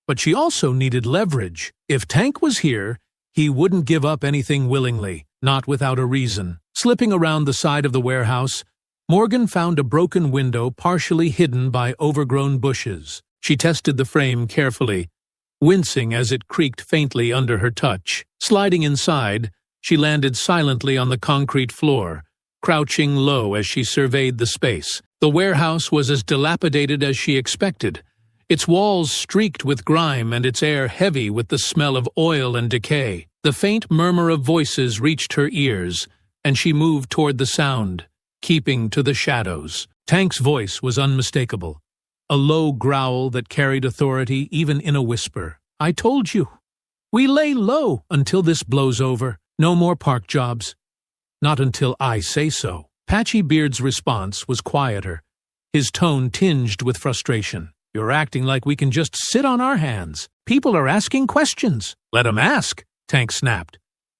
but she also needed leverage. If Tank was here, he wouldn't give up anything willingly, not without a reason. Slipping around the side of the warehouse, Morgan found a broken window partially hidden by overgrown bushes. She tested the frame carefully, wincing as it creaked faintly under her touch. Sliding inside, she landed silently on the concrete floor, crouching low as she surveyed the space. The warehouse was as dilapidated as she expected, its walls streaked with grime and its air heavy with the smell of oil and decay. The faint murmur of voices reached her ears, and she moved toward the sound, keeping to the shadows. Tank's voice was unmistakable, a low growl that carried authority even in a whisper. "I told you. We lay low until this blows over. No more park jobs. Not until I say so." Patchy Beard's response was quieter, his tone tinged with frustration. "You're acting like we can just sit on our hands. People are asking questions." "Let 'em ask," Tank snapped.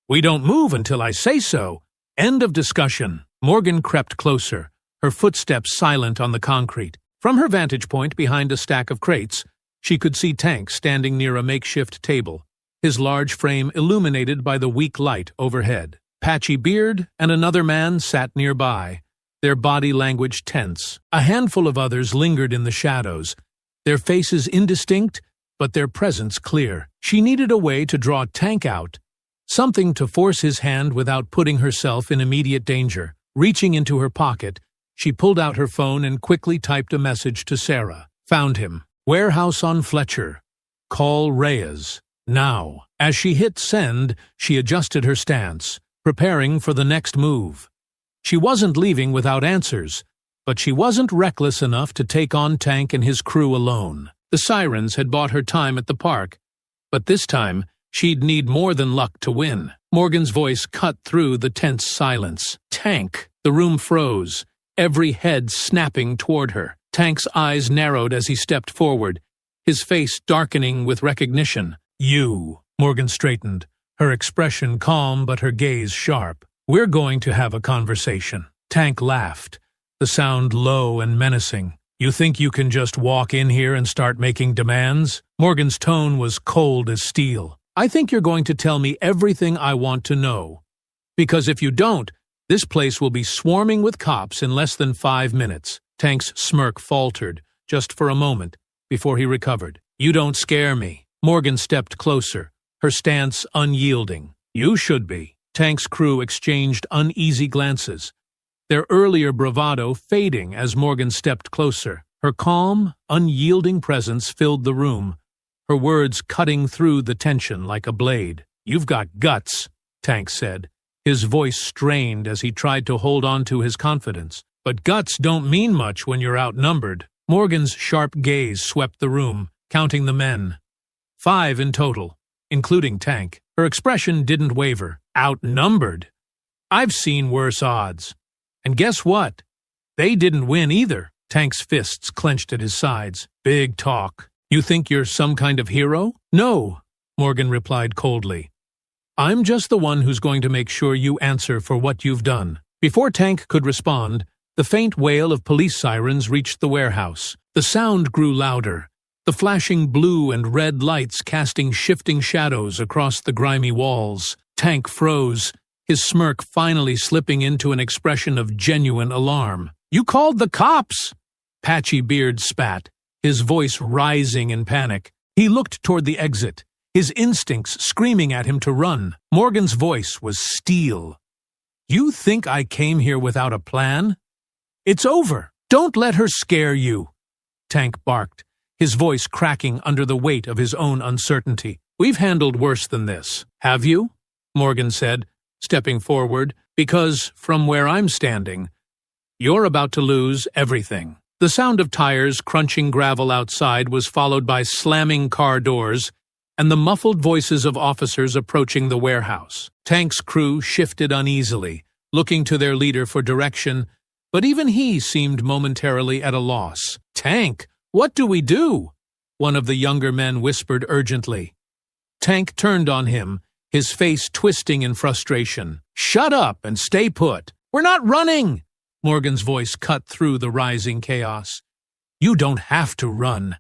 "We don't move until I say so. End of discussion." Morgan crept closer, her footsteps silent on the concrete. From her vantage point behind a stack of crates, she could see Tank standing near a makeshift table, his large frame illuminated by the weak light overhead. Patchy Beard and another man sat nearby, their body language tense. A handful of others lingered in the shadows, their faces indistinct, but their presence clear. She needed a way to draw Tank out, something to force his hand without putting herself in immediate danger. Reaching into her pocket, she pulled out her phone and quickly typed a message to Sarah. "Found him. Warehouse on Fletcher. Call Reyes. Now." As she hit send, she adjusted her stance, preparing for the next move. She wasn't leaving without answers, but she wasn't reckless enough to take on Tank and his crew alone. The sirens had bought her time at the park, but this time she'd need more than luck to win. Morgan's voice cut through the tense silence. "Tank!" The room froze, every head snapping toward her. Tank's eyes narrowed as he stepped forward, his face darkening with recognition. "You." Morgan straightened, her expression calm but her gaze sharp. "We're going to have a conversation." Tank laughed, the sound low and menacing. "You think you can just walk in here and start making demands?" Morgan's tone was cold as steel. "I think you're going to tell me everything I want to know. Because if you don't, this place will be swarming with cops in less than 5 minutes. Tank's smirk faltered, just for a moment, before he recovered. "You don't scare me." Morgan stepped closer, her stance unyielding. "You should be." Tank's crew exchanged uneasy glances, their earlier bravado fading as Morgan stepped closer. Her calm, unyielding presence filled the room, her words cutting through the tension like a blade. "You've got guts," Tank said, his voice strained as he tried to hold on to his confidence. "But guts don't mean much when you're outnumbered." Morgan's sharp gaze swept the room, counting the men. 5 in total, including Tank. Her expression didn't waver. "Outnumbered? I've seen worse odds. And guess what? They didn't win either." Tank's fists clenched at his sides. "Big talk. You think you're some kind of hero?" "No," Morgan replied coldly. "I'm just the one who's going to make sure you answer for what you've done." Before Tank could respond, the faint wail of police sirens reached the warehouse. The sound grew louder, the flashing blue and red lights casting shifting shadows across the grimy walls. Tank froze, his smirk finally slipping into an expression of genuine alarm. "You called the cops!" Patchy Beard spat, his voice rising in panic. He looked toward the exit, his instincts screaming at him to run. Morgan's voice was steel. "You think I came here without a plan? It's over. Don't let her scare you," Tank barked, his voice cracking under the weight of his own uncertainty. "We've handled worse than this." "Have you?" Morgan said, stepping forward, "because, from where I'm standing, you're about to lose everything." The sound of tires crunching gravel outside was followed by slamming car doors and the muffled voices of officers approaching the warehouse. Tank's crew shifted uneasily, looking to their leader for direction, but even he seemed momentarily at a loss. "Tank, what do we do?" one of the younger men whispered urgently. Tank turned on him, his face twisting in frustration. "Shut up and stay put." "We're not running!" Morgan's voice cut through the rising chaos. "You don't have to run,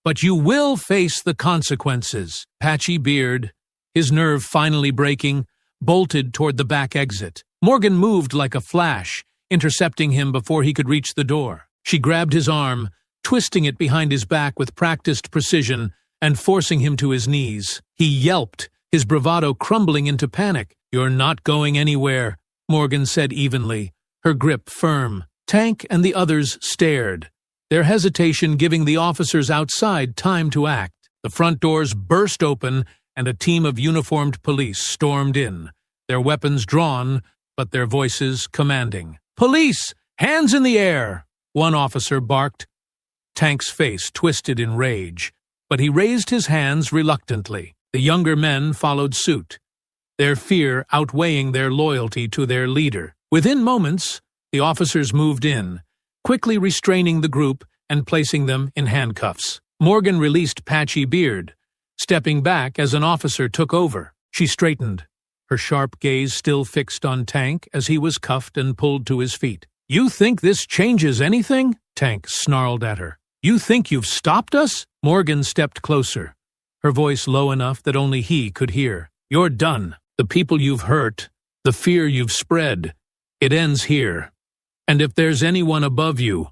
but you will face the consequences." Patchy Beard, his nerve finally breaking, bolted toward the back exit. Morgan moved like a flash, intercepting him before he could reach the door. She grabbed his arm, twisting it behind his back with practiced precision and forcing him to his knees. He yelped, his bravado crumbling into panic. "You're not going anywhere," Morgan said evenly, her grip firm. Tank and the others stared, their hesitation giving the officers outside time to act. The front doors burst open and a team of uniformed police stormed in, their weapons drawn, but their voices commanding. "Police! Hands in the air!" one officer barked. Tank's face twisted in rage, but he raised his hands reluctantly. The younger men followed suit, their fear outweighing their loyalty to their leader. Within moments, the officers moved in, quickly restraining the group and placing them in handcuffs. Morgan released Patchy Beard, stepping back as an officer took over. She straightened, her sharp gaze still fixed on Tank as he was cuffed and pulled to his feet. "You think this changes anything?" Tank snarled at her. "You think you've stopped us?" Morgan stepped closer, her voice low enough that only he could hear. "You're done. The people you've hurt, the fear you've spread, it ends here. And if there's anyone above you,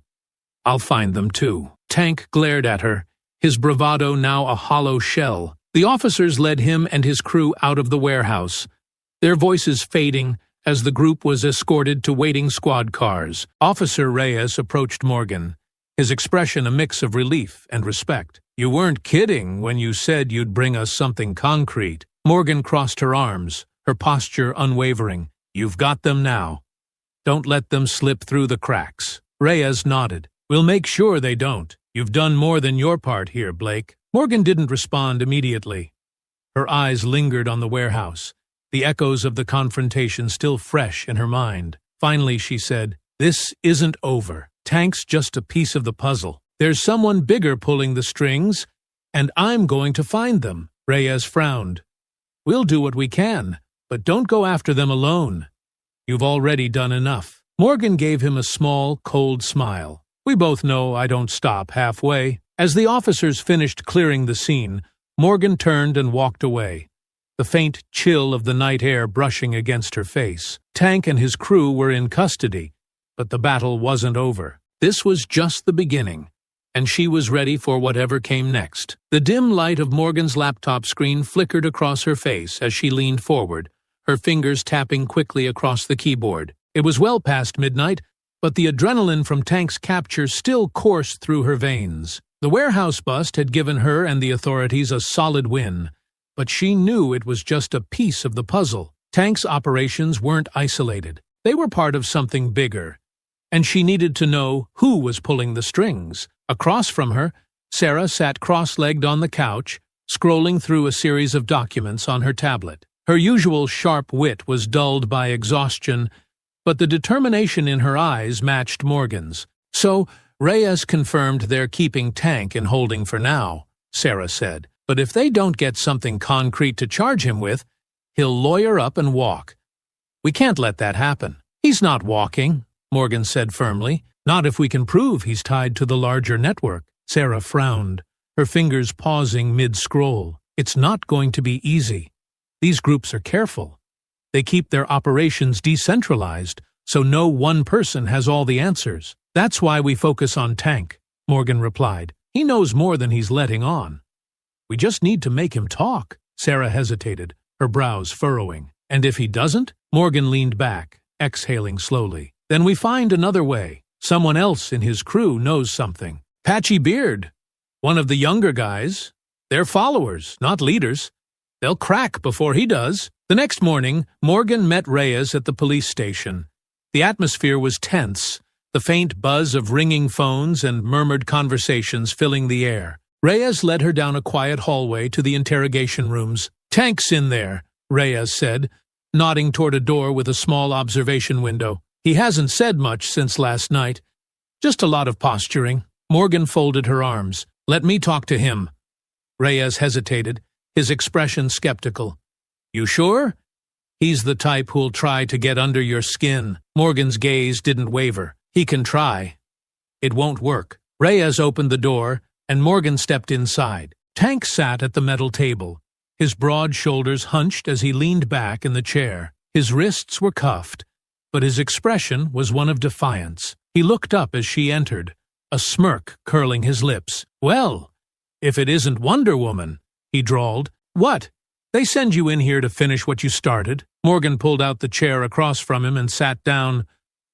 I'll find them too." Tank glared at her, his bravado now a hollow shell. The officers led him and his crew out of the warehouse, their voices fading as the group was escorted to waiting squad cars. Officer Reyes approached Morgan, his expression a mix of relief and respect. "You weren't kidding when you said you'd bring us something concrete." Morgan crossed her arms, her posture unwavering. "You've got them now. Don't let them slip through the cracks." Reyes nodded. "We'll make sure they don't. You've done more than your part here, Blake." Morgan didn't respond immediately. Her eyes lingered on the warehouse, the echoes of the confrontation still fresh in her mind. Finally, she said, "This isn't over. Tank's just a piece of the puzzle. There's someone bigger pulling the strings, and I'm going to find them." Reyes frowned. "We'll do what we can, but don't go after them alone. You've already done enough." Morgan gave him a small, cold smile. "We both know I don't stop halfway." As the officers finished clearing the scene, Morgan turned and walked away, the faint chill of the night air brushing against her face. Tank and his crew were in custody, but the battle wasn't over. This was just the beginning, and she was ready for whatever came next. The dim light of Morgan's laptop screen flickered across her face as she leaned forward, her fingers tapping quickly across the keyboard. It was well past midnight, but the adrenaline from Tank's capture still coursed through her veins. The warehouse bust had given her and the authorities a solid win, but she knew it was just a piece of the puzzle. Tank's operations weren't isolated. They were part of something bigger, and she needed to know who was pulling the strings. Across from her, Sarah sat cross-legged on the couch, scrolling through a series of documents on her tablet. Her usual sharp wit was dulled by exhaustion, but the determination in her eyes matched Morgan's. "So, Reyes confirmed they're keeping Tank in holding for now," Sarah said. "But if they don't get something concrete to charge him with, he'll lawyer up and walk. We can't let that happen." "He's not walking," Morgan said firmly. "Not if we can prove he's tied to the larger network." Sarah frowned, her fingers pausing mid-scroll. "It's not going to be easy. These groups are careful. They keep their operations decentralized, so no one person has all the answers. That's why we focus on Tank," Morgan replied. "He knows more than he's letting on. We just need to make him talk." Sarah hesitated, her brows furrowing. "And if he doesn't?" Morgan leaned back, exhaling slowly. "Then we find another way. Someone else in his crew knows something. Patchy Beard, one of the younger guys. They're followers, not leaders. They'll crack before he does." The next morning, Morgan met Reyes at the police station. The atmosphere was tense, the faint buzz of ringing phones and murmured conversations filling the air. Reyes led her down a quiet hallway to the interrogation rooms. "Tank's in there," Reyes said, nodding toward a door with a small observation window. "He hasn't said much since last night. Just a lot of posturing." Morgan folded her arms. "Let me talk to him." Reyes hesitated, his expression skeptical. "You sure? He's the type who'll try to get under your skin." Morgan's gaze didn't waver. "He can try. It won't work." Reyes opened the door, and Morgan stepped inside. Tank sat at the metal table, his broad shoulders hunched as he leaned back in the chair. His wrists were cuffed, but his expression was one of defiance. He looked up as she entered, a smirk curling his lips. "Well, if it isn't Wonder Woman," he drawled. "What? They send you in here to finish what you started?" Morgan pulled out the chair across from him and sat down,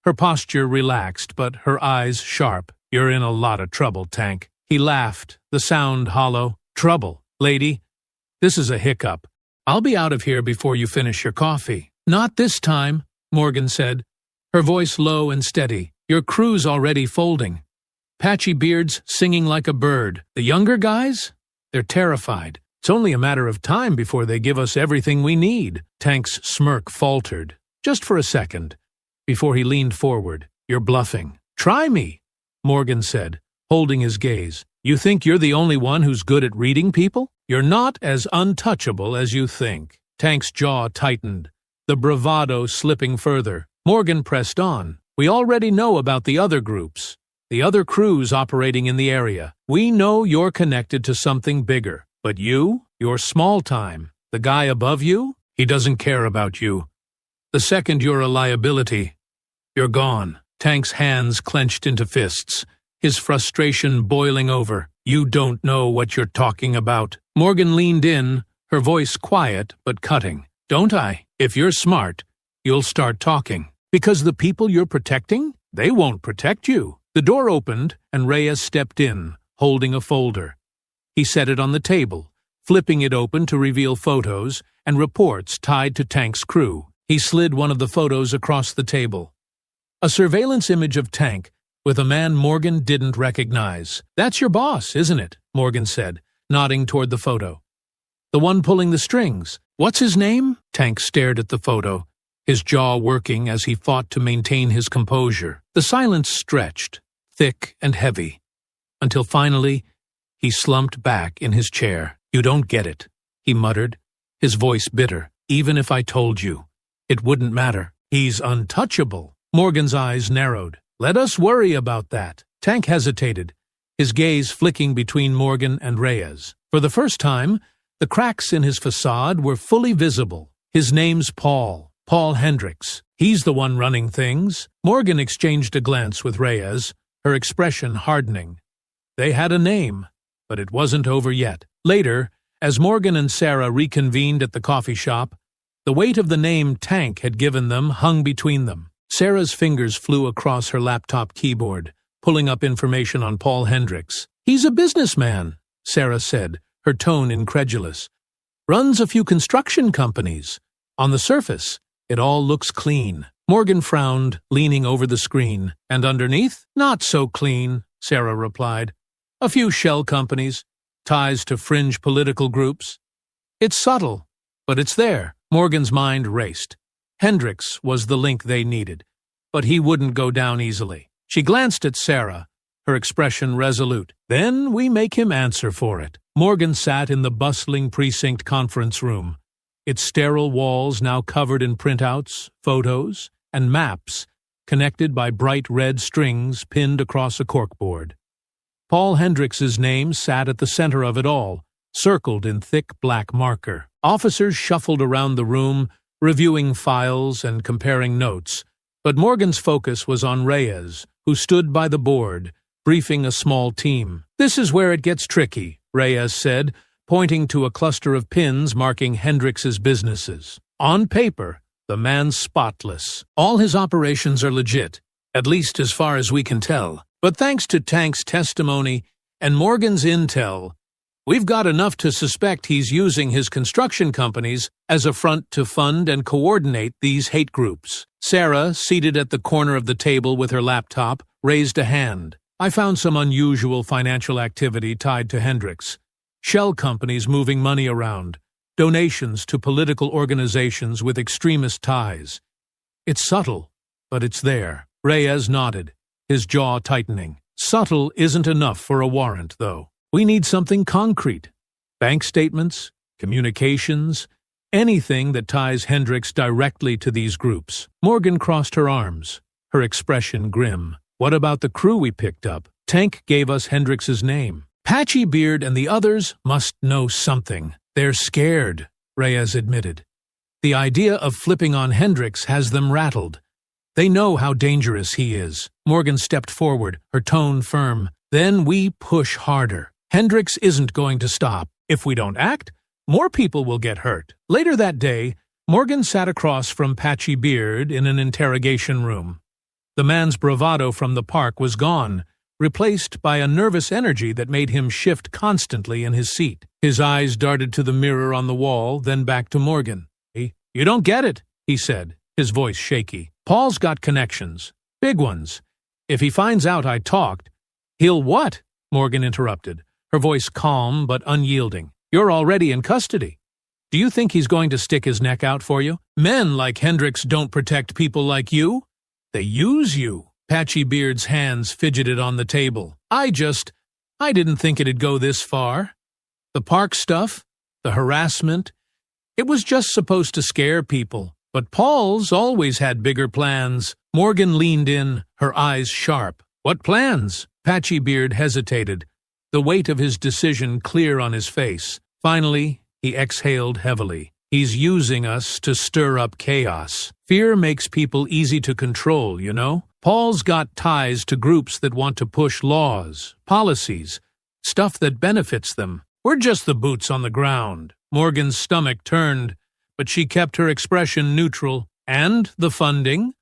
her posture relaxed, but her eyes sharp. "You're in a lot of trouble, Tank." He laughed, the sound hollow. "Trouble, lady? This is a hiccup. I'll be out of here before you finish your coffee." "Not this time," Morgan said, her voice low and steady. "Your crew's already folding. Patchy beards singing like a bird. The younger guys? They're terrified. It's only a matter of time before they give us everything we need. Tank's smirk faltered, just for a second, before he leaned forward. You're bluffing. Try me, Morgan said, holding his gaze. You think you're the only one who's good at reading people? You're not as untouchable as you think. Tank's jaw tightened, the bravado slipping further. Morgan pressed on. We already know about the other groups, the other crews operating in the area. We know you're connected to something bigger. But you're small time. The guy above you, he doesn't care about you. The second you're a liability, you're gone. Tank's hands clenched into fists, his frustration boiling over. You don't know what you're talking about. Morgan leaned in, her voice quiet but cutting. Don't I? If you're smart, you'll start talking. Because the people you're protecting, they won't protect you. The door opened and Reyes stepped in, holding a folder. He set it on the table, flipping it open to reveal photos and reports tied to Tank's crew. He slid one of the photos across the table. A surveillance image of Tank with a man Morgan didn't recognize. That's your boss, isn't it? Morgan said, nodding toward the photo. The one pulling the strings. What's his name? Tank stared at the photo, his jaw working as he fought to maintain his composure. The silence stretched, thick and heavy, until finally he slumped back in his chair. You don't get it, he muttered, his voice bitter. Even if I told you, it wouldn't matter. He's untouchable. Morgan's eyes narrowed. Let us worry about that. Tank hesitated, his gaze flicking between Morgan and Reyes. For the first time, the cracks in his facade were fully visible. His name's Paul Hendricks. He's the one running things. Morgan exchanged a glance with Reyes, her expression hardening. They had a name, but it wasn't over yet. Later, as Morgan and Sarah reconvened at the coffee shop, the weight of the name Tank had given them hung between them. Sarah's fingers flew across her laptop keyboard, pulling up information on Paul Hendricks. He's a businessman, Sarah said, her tone incredulous. Runs a few construction companies. On the surface, it all looks clean. Morgan frowned, leaning over the screen. And underneath? Not so clean, Sarah replied. A few shell companies, ties to fringe political groups. It's subtle, but it's there. Morgan's mind raced. Hendricks was the link they needed, but he wouldn't go down easily. She glanced at Sarah, her expression resolute. Then we make him answer for it. Morgan sat in the bustling precinct conference room, its sterile walls now covered in printouts, photos, and maps connected by bright red strings pinned across a corkboard. Paul Hendricks's name sat at the center of it all, circled in thick black marker. Officers shuffled around the room, reviewing files and comparing notes, but Morgan's focus was on Reyes, who stood by the board, briefing a small team. This is where it gets tricky, Reyes said, pointing to a cluster of pins marking Hendricks's businesses. On paper, the man's spotless. All his operations are legit, at least as far as we can tell. But thanks to Tank's testimony and Morgan's intel, we've got enough to suspect he's using his construction companies as a front to fund and coordinate these hate groups. Sarah, seated at the corner of the table with her laptop, raised a hand. I found some unusual financial activity tied to Hendricks. Shell companies moving money around, donations to political organizations with extremist ties. It's subtle, but it's there. Reyes nodded, his jaw tightening. Subtle isn't enough for a warrant, though. We need something concrete. Bank statements, communications, anything that ties Hendricks directly to these groups. Morgan crossed her arms, her expression grim. What about the crew we picked up? Tank gave us Hendricks's name. Patchy Beard and the others must know something. They're scared, Reyes admitted. The idea of flipping on Hendricks has them rattled. They know how dangerous he is. Morgan stepped forward, her tone firm. Then we push harder. Hendricks isn't going to stop. If we don't act, more people will get hurt. Later that day, Morgan sat across from Patchy Beard in an interrogation room. The man's bravado from the park was gone, replaced by a nervous energy that made him shift constantly in his seat. His eyes darted to the mirror on the wall, then back to Morgan. You don't get it, he said, his voice shaky. Paul's got connections. Big ones. If he finds out I talked, He'll what? Morgan interrupted, her voice calm but unyielding. You're already in custody. Do you think he's going to stick his neck out for you? Men like Hendricks don't protect people like you. They use you. Patchy Beard's hands fidgeted on the table. I didn't think it'd go this far. The park stuff, the harassment, it was just supposed to scare people. But Paul's always had bigger plans. Morgan leaned in, her eyes sharp. What plans? Patchy Beard hesitated, the weight of his decision clear on his face. Finally, he exhaled heavily. He's using us to stir up chaos. Fear makes people easy to control, you know? Paul's got ties to groups that want to push laws, policies, stuff that benefits them. We're just the boots on the ground. Morgan's stomach turned, but she kept her expression neutral. And the funding?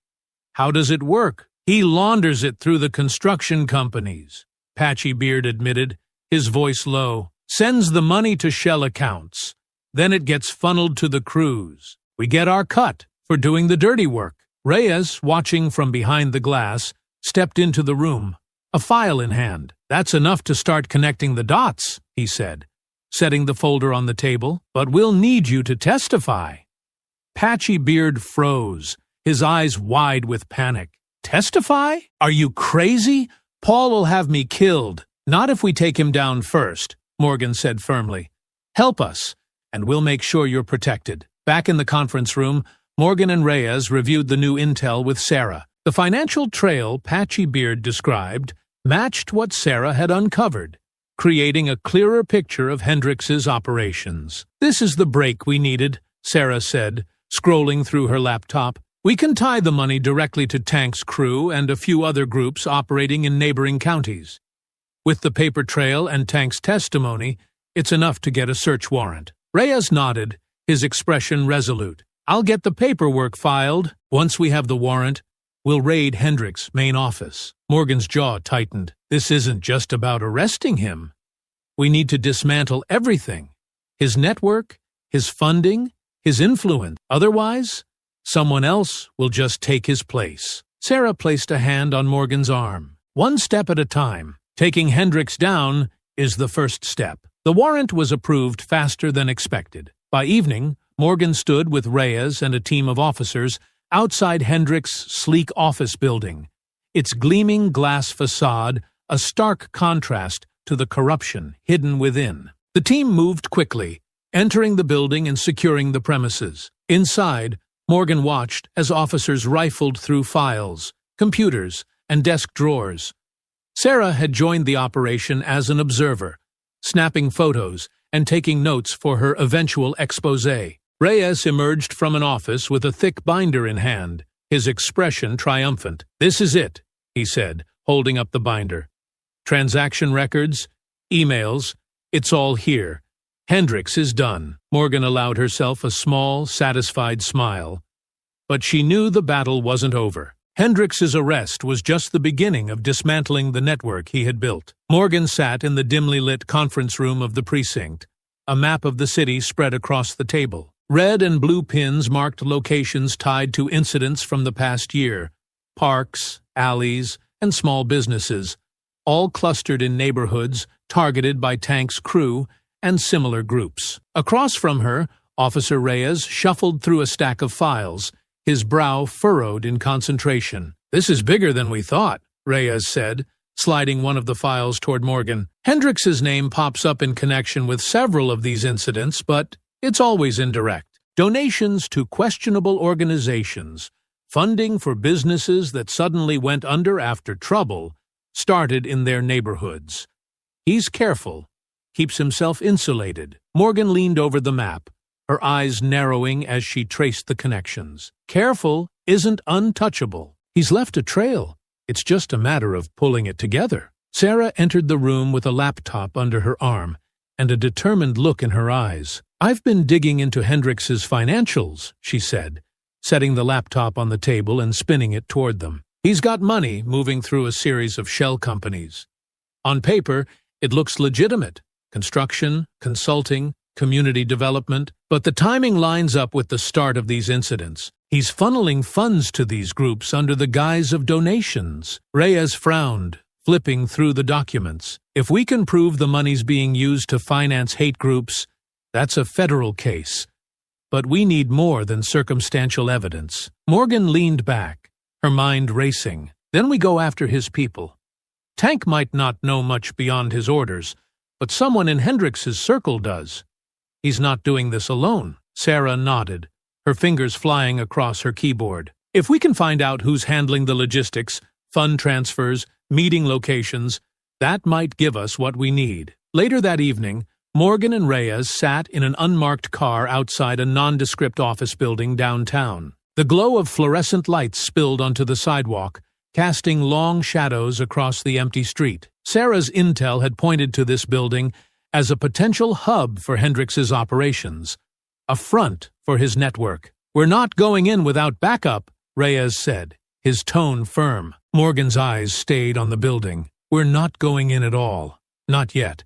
How does it work? He launders it through the construction companies, Patchy Beard admitted, his voice low. Sends the money to shell accounts. Then it gets funneled to the crews. We get our cut for doing the dirty work. Reyes, watching from behind the glass, stepped into the room, a file in hand. That's enough to start connecting the dots, he said, setting the folder on the table. But we'll need you to testify. Patchy Beard froze, his eyes wide with panic. Testify? Are you crazy? Paul will have me killed. Not if we take him down first, Morgan said firmly. Help us, and we'll make sure you're protected. Back in the conference room, Morgan and Reyes reviewed the new intel with Sarah. The financial trail Patchy Beard described matched what Sarah had uncovered, creating a clearer picture of Hendricks's operations. This is the break we needed, Sarah said, scrolling through her laptop. We can tie the money directly to Tank's crew and a few other groups operating in neighboring counties. With the paper trail and Tank's testimony, it's enough to get a search warrant. Reyes nodded, his expression resolute. I'll get the paperwork filed. Once we have the warrant, we'll raid Hendrick's main office. Morgan's jaw tightened. This isn't just about arresting him. We need to dismantle everything. His network, his funding, his influence. Otherwise, someone else will just take his place. Sarah placed a hand on Morgan's arm. One step at a time. Taking Hendricks down is the first step. The warrant was approved faster than expected. By evening, Morgan stood with Reyes and a team of officers outside Hendrick's sleek office building, its gleaming glass facade a stark contrast to the corruption hidden within. The team moved quickly, entering the building and securing the premises. Inside, Morgan watched as officers rifled through files, computers, and desk drawers. Sarah had joined the operation as an observer, snapping photos and taking notes for her eventual exposé. Reyes emerged from an office with a thick binder in hand, his expression triumphant. This is it, he said, holding up the binder. Transaction records, emails, it's all here. Hendricks is done. Morgan allowed herself a small, satisfied smile. But she knew the battle wasn't over. Hendricks's arrest was just the beginning of dismantling the network he had built. Morgan sat in the dimly lit conference room of the precinct, a map of the city spread across the table. Red and blue pins marked locations tied to incidents from the past year, parks, alleys, and small businesses, all clustered in neighborhoods targeted by Tank's crew and similar groups. Across from her, Officer Reyes shuffled through a stack of files, his brow furrowed in concentration. This is bigger than we thought, Reyes said, sliding one of the files toward Morgan. Hendricks's name pops up in connection with several of these incidents, but it's always indirect. Donations to questionable organizations, funding for businesses that suddenly went under after trouble, started in their neighborhoods. He's careful, keeps himself insulated. Morgan leaned over the map, her eyes narrowing as she traced the connections. Careful isn't untouchable. He's left a trail. It's just a matter of pulling it together. Sarah entered the room with a laptop under her arm and a determined look in her eyes. I've been digging into Hendricks's financials, she said, setting the laptop on the table and spinning it toward them. He's got money moving through a series of shell companies. On paper, it looks legitimate. Construction, consulting, community development, but the timing lines up with the start of these incidents. He's funneling funds to these groups under the guise of donations. Reyes frowned, flipping through the documents. If we can prove the money's being used to finance hate groups, that's a federal case. But we need more than circumstantial evidence. Morgan leaned back, her mind racing. Then we go after his people. Tank might not know much beyond his orders, but someone in Hendrix's circle does. He's not doing this alone. Sarah nodded, her fingers flying across her keyboard. If we can find out who's handling the logistics, fund transfers, meeting locations, that might give us what we need. Later that evening, Morgan and Reyes sat in an unmarked car outside a nondescript office building downtown. The glow of fluorescent lights spilled onto the sidewalk, casting long shadows across the empty street. Sarah's intel had pointed to this building as a potential hub for Hendrix's operations, a front for his network. "We're not going in without backup," Reyes said, his tone firm. Morgan's eyes stayed on the building. "We're not going in at all. Not yet.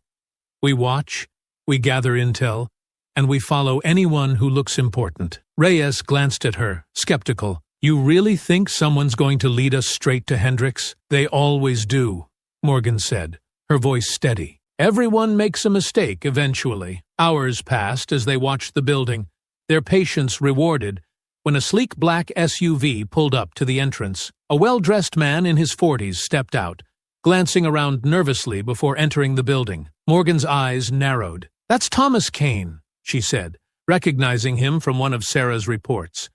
We watch, we gather intel, and we follow anyone who looks important." Reyes glanced at her, skeptical. "You really think someone's going to lead us straight to Hendrix?" "They always do," Morgan said, her voice steady. "Everyone makes a mistake eventually." Hours passed as they watched the building, their patience rewarded, when a sleek black SUV pulled up to the entrance. A well-dressed man in his 40s stepped out, glancing around nervously before entering the building. Morgan's eyes narrowed. "That's Thomas Kane," she said, recognizing him from one of Sarah's reports.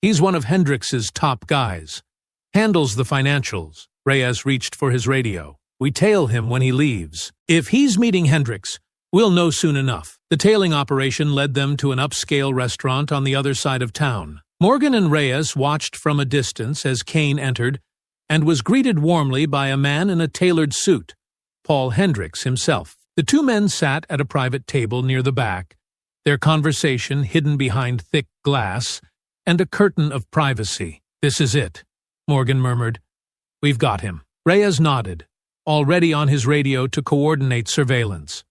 "He's one of Hendrix's top guys. Handles the financials." Reyes reached for his radio. "We tail him when he leaves. If he's meeting Hendrix, we'll know soon enough." The tailing operation led them to an upscale restaurant on the other side of town. Morgan and Reyes watched from a distance as Kane entered and was greeted warmly by a man in a tailored suit, Paul Hendrix himself. The two men sat at a private table near the back, their conversation hidden behind thick glass and a curtain of privacy. "This is it," Morgan murmured. "We've got him." Reyes nodded, already on his radio to coordinate surveillance.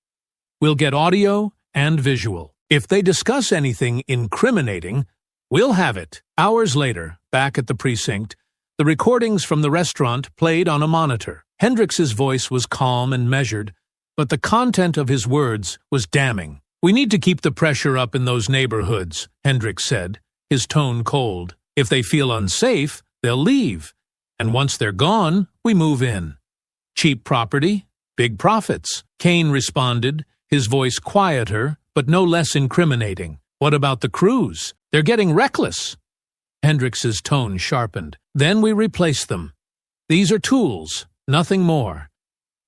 "We'll get audio and visual. If they discuss anything incriminating, we'll have it." Hours later, back at the precinct, the recordings from the restaurant played on a monitor. Hendrix's voice was calm and measured, but the content of his words was damning. "We need to keep the pressure up in those neighborhoods," Hendrix said, his tone cold. "If they feel unsafe, they'll leave. And once they're gone, we move in. Cheap property, big profits." Kane responded, his voice quieter, but no less incriminating. "What about the crews? They're getting reckless." Hendrix's tone sharpened. "Then we replace them. These are tools, nothing more.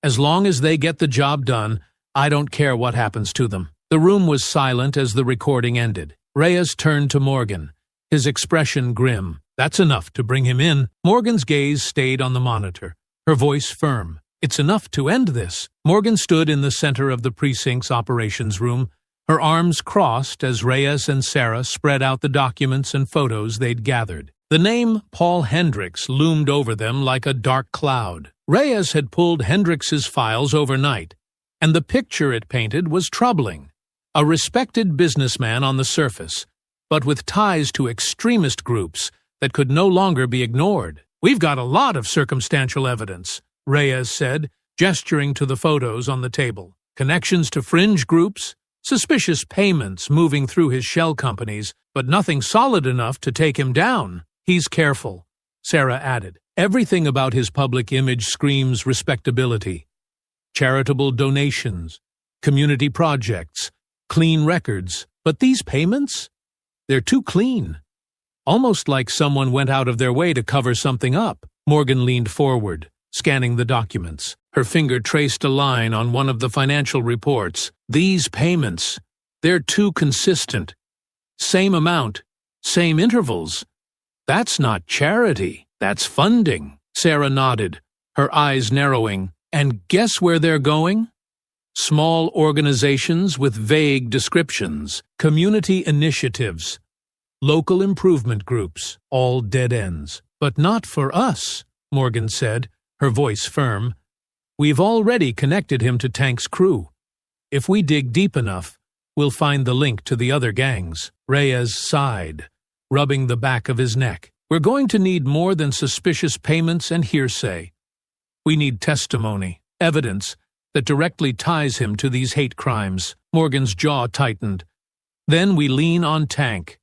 As long as they get the job done, I don't care what happens to them." The room was silent as the recording ended. Reyes turned to Morgan, his expression grim. "That's enough to bring him in." Morgan's gaze stayed on the monitor, her voice firm. "It's enough to end this." Morgan stood in the center of the precinct's operations room, her arms crossed as Reyes and Sarah spread out the documents and photos they'd gathered. The name Paul Hendrix loomed over them like a dark cloud. Reyes had pulled Hendrix's files overnight, and the picture it painted was troubling. A respected businessman on the surface, but with ties to extremist groups that could no longer be ignored. "We've got a lot of circumstantial evidence," Reyes said, gesturing to the photos on the table. "Connections to fringe groups, suspicious payments moving through his shell companies, but nothing solid enough to take him down." "He's careful," Sarah added. "Everything about his public image screams respectability. Charitable donations, community projects, clean records. But these payments? They're too clean. Almost like someone went out of their way to cover something up." Morgan leaned forward, scanning the documents. Her finger traced a line on one of the financial reports. "These payments, they're too consistent. Same amount, same intervals. That's not charity, that's funding." Sarah nodded, her eyes narrowing. "And guess where they're going? Small organizations with vague descriptions, community initiatives, local improvement groups, all dead ends." "But not for us," Morgan said, her voice firm. "We've already connected him to Tank's crew. If we dig deep enough, we'll find the link to the other gangs." Reyes sighed, rubbing the back of his neck. "We're going to need more than suspicious payments and hearsay. We need testimony, evidence that directly ties him to these hate crimes. Morgan's jaw tightened. Then we lean on Tank.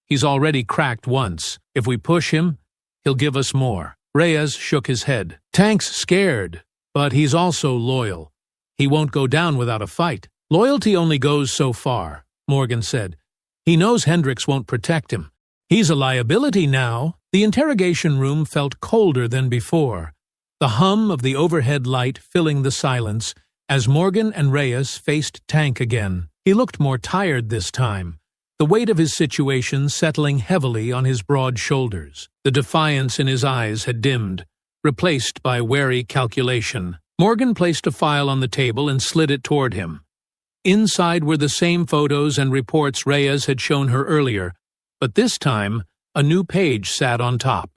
He's already cracked once. If we push him, he'll give us more. Reyes shook his head. Tank's scared, but he's also loyal. He won't go down without a fight. Loyalty only goes so far, Morgan said. He knows Hendricks won't protect him. He's a liability now. The interrogation room felt colder than before, the hum of the overhead light filling the silence as Morgan and Reyes faced Tank again. He looked more tired this time, the weight of his situation settling heavily on his broad shoulders. The defiance in his eyes had dimmed, replaced by wary calculation. Morgan placed a file on the table and slid it toward him. Inside were the same photos and reports Reyes had shown her earlier, but this time a new page sat on top.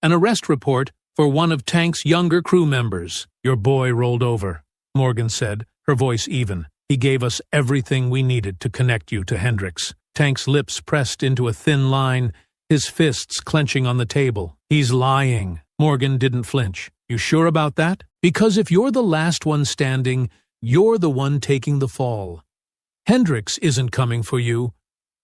An arrest report for one of Tank's younger crew members. Your boy rolled over, Morgan said, her voice even. He gave us everything we needed to connect you to Hendricks. Tank's lips pressed into a thin line, his fists clenching on the table. He's lying. Morgan didn't flinch. You sure about that? Because if you're the last one standing, you're the one taking the fall. Hendricks isn't coming for you.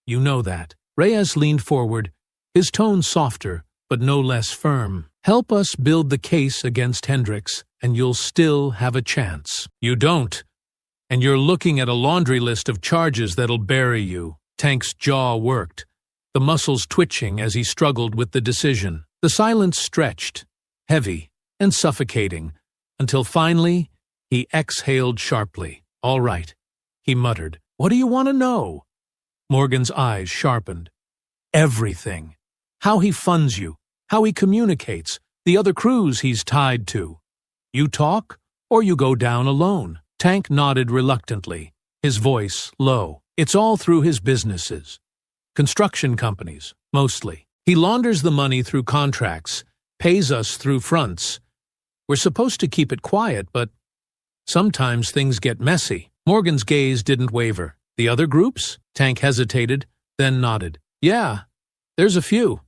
You know that. Reyes leaned forward, his tone softer, but no less firm. Help us build the case against Hendricks, and you'll still have a chance. You don't. And you're looking at a laundry list of charges that'll bury you. Tank's jaw worked, the muscles twitching as he struggled with the decision. The silence stretched, heavy and suffocating, until finally he exhaled sharply. All right, he muttered. What do you want to know? Morgan's eyes sharpened. Everything. How he funds you, how he communicates, the other crews he's tied to. You talk, or you go down alone. Tank nodded reluctantly, his voice low. It's all through his businesses. Construction companies, mostly. He launders the money through contracts, pays us through fronts. We're supposed to keep it quiet, but sometimes things get messy. Morgan's gaze didn't waver. The other groups? Tank hesitated, then nodded. Yeah, there's a few.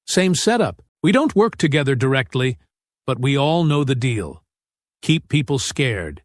Same setup. We don't work together directly, but we all know the deal. Keep people scared.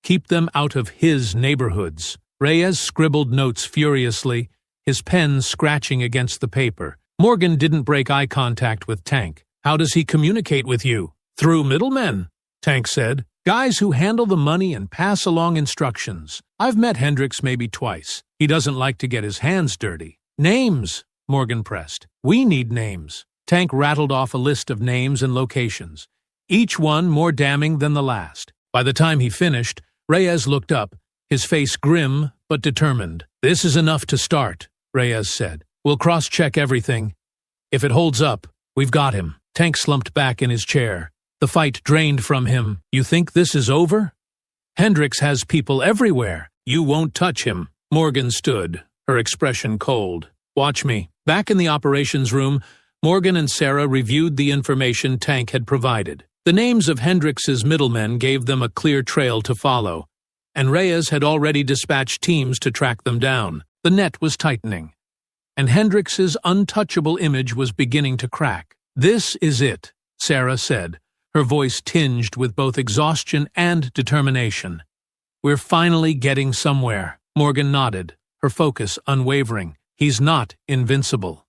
Keep them out of his neighborhoods. Reyes scribbled notes furiously, his pen scratching against the paper. Morgan didn't break eye contact with Tank. How does he communicate with you? Through middlemen, Tank said. Guys who handle the money and pass along instructions. I've met Hendricks maybe twice. He doesn't like to get his hands dirty. Names, Morgan pressed. We need names. Tank rattled off a list of names and locations, each one more damning than the last. By the time he finished, Reyes looked up, his face grim but determined. This is enough to start, Reyes said. We'll cross-check everything. If it holds up, we've got him. Tank slumped back in his chair. The fight drained from him. You think this is over? Hendricks has people everywhere. You won't touch him. Morgan stood, her expression cold. Watch me. Back in the operations room, Morgan and Sarah reviewed the information Tank had provided. The names of Hendricks's middlemen gave them a clear trail to follow, and Reyes had already dispatched teams to track them down. The net was tightening, and Hendricks's untouchable image was beginning to crack. This is it, Sarah said, her voice tinged with both exhaustion and determination. We're finally getting somewhere. Morgan nodded, her focus unwavering. He's not invincible.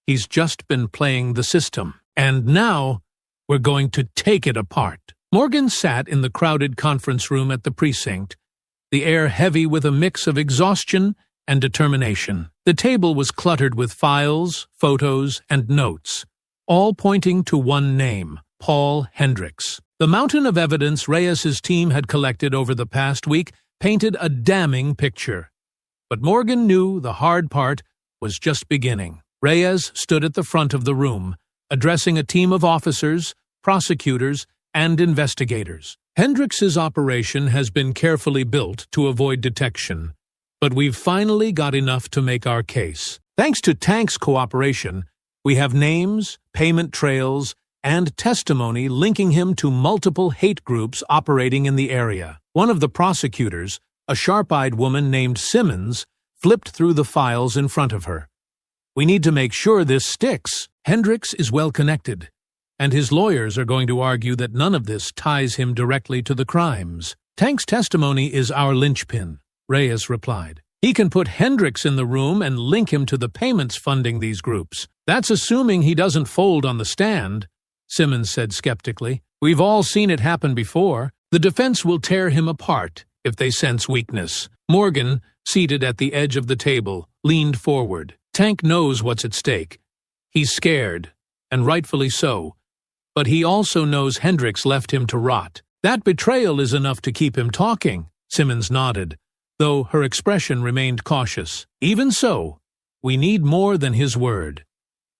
He's just been playing the system. And now, we're going to take it apart. Morgan sat in the crowded conference room at the precinct, the air heavy with a mix of exhaustion and determination. The table was cluttered with files, photos, and notes, all pointing to one name, Paul Hendricks. The mountain of evidence Reyes's team had collected over the past week painted a damning picture. But Morgan knew the hard part was just beginning. Reyes stood at the front of the room, addressing a team of officers, prosecutors, and investigators. Hendricks's operation has been carefully built to avoid detection, but we've finally got enough to make our case. Thanks to Tank's cooperation, we have names, payment trails, and testimony linking him to multiple hate groups operating in the area. One of the prosecutors, a sharp-eyed woman named Simmons, flipped through the files in front of her. We need to make sure this sticks. Hendricks is well connected. and his lawyers are going to argue that none of this ties him directly to the crimes. Tank's testimony is our linchpin, Reyes replied. He can put Hendricks in the room and link him to the payments funding these groups. That's assuming he doesn't fold on the stand, Simmons said skeptically. We've all seen it happen before. The defense will tear him apart if they sense weakness. Morgan, seated at the edge of the table, leaned forward. Tank knows what's at stake. He's scared, and rightfully so. But he also knows Hendricks left him to rot. That betrayal is enough to keep him talking, Simmons nodded, though her expression remained cautious. Even so, we need more than his word.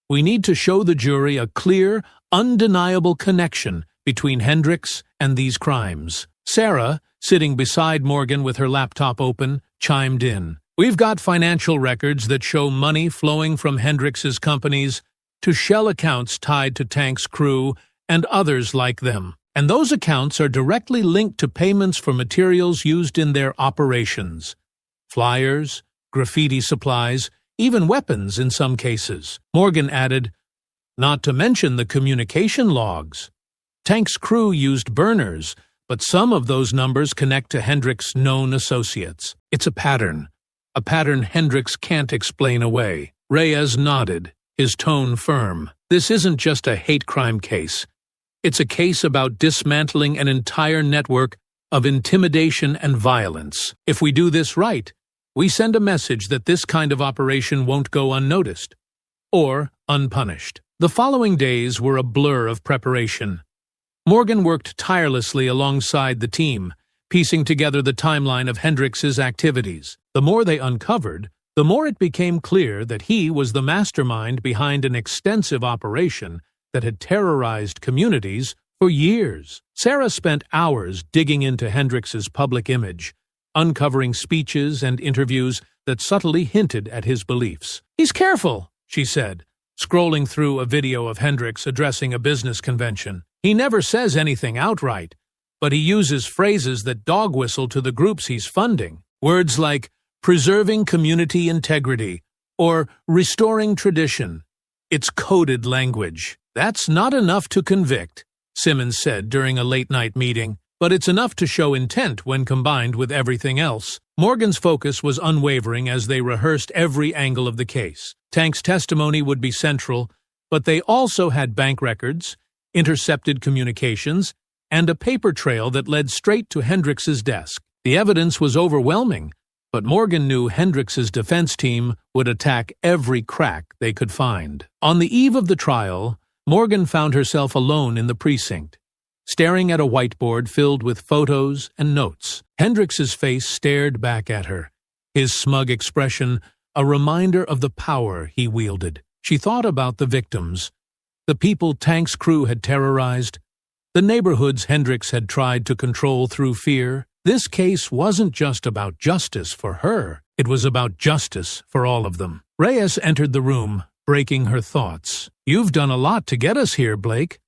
We need to show the jury a clear, undeniable connection between Hendricks and these crimes. Sarah, sitting beside Morgan with her laptop open, chimed in. We've got financial records that show money flowing from Hendricks's companies to shell accounts tied to Tank's crew and others like them. And those accounts are directly linked to payments for materials used in their operations. Flyers, graffiti supplies, even weapons in some cases. Morgan added, not to mention the communication logs. Tank's crew used burners, but some of those numbers connect to Hendricks' known associates. It's a pattern Hendricks can't explain away. Reyes nodded, his tone firm. This isn't just a hate crime case. It's a case about dismantling an entire network of intimidation and violence. If we do this right, we send a message that this kind of operation won't go unnoticed or unpunished. The following days were a blur of preparation. Morgan worked tirelessly alongside the team, piecing together the timeline of Hendricks's activities. The more they uncovered, the more it became clear that he was the mastermind behind an extensive operation that had terrorized communities for years. Sarah spent hours digging into Hendricks's public image, uncovering speeches and interviews that subtly hinted at his beliefs. He's careful, she said, scrolling through a video of Hendricks addressing a business convention. He never says anything outright, but he uses phrases that dog whistle to the groups he's funding. Words like preserving community integrity or restoring tradition. It's coded language. That's not enough to convict, Simmons said during a late-night meeting, but it's enough to show intent when combined with everything else. Morgan's focus was unwavering as they rehearsed every angle of the case. Tank's testimony would be central, but they also had bank records, intercepted communications, and a paper trail that led straight to Hendricks's desk. The evidence was overwhelming, but Morgan knew Hendricks's defense team would attack every crack they could find. On the eve of the trial, Morgan found herself alone in the precinct, staring at a whiteboard filled with photos and notes. Hendricks's face stared back at her, his smug expression a reminder of the power he wielded. She thought about the victims, the people Tank's crew had terrorized, the neighborhoods Hendricks had tried to control through fear. This case wasn't just about justice for her, it was about justice for all of them. Reyes entered the room, breaking her thoughts. You've done a lot to get us here, Blake.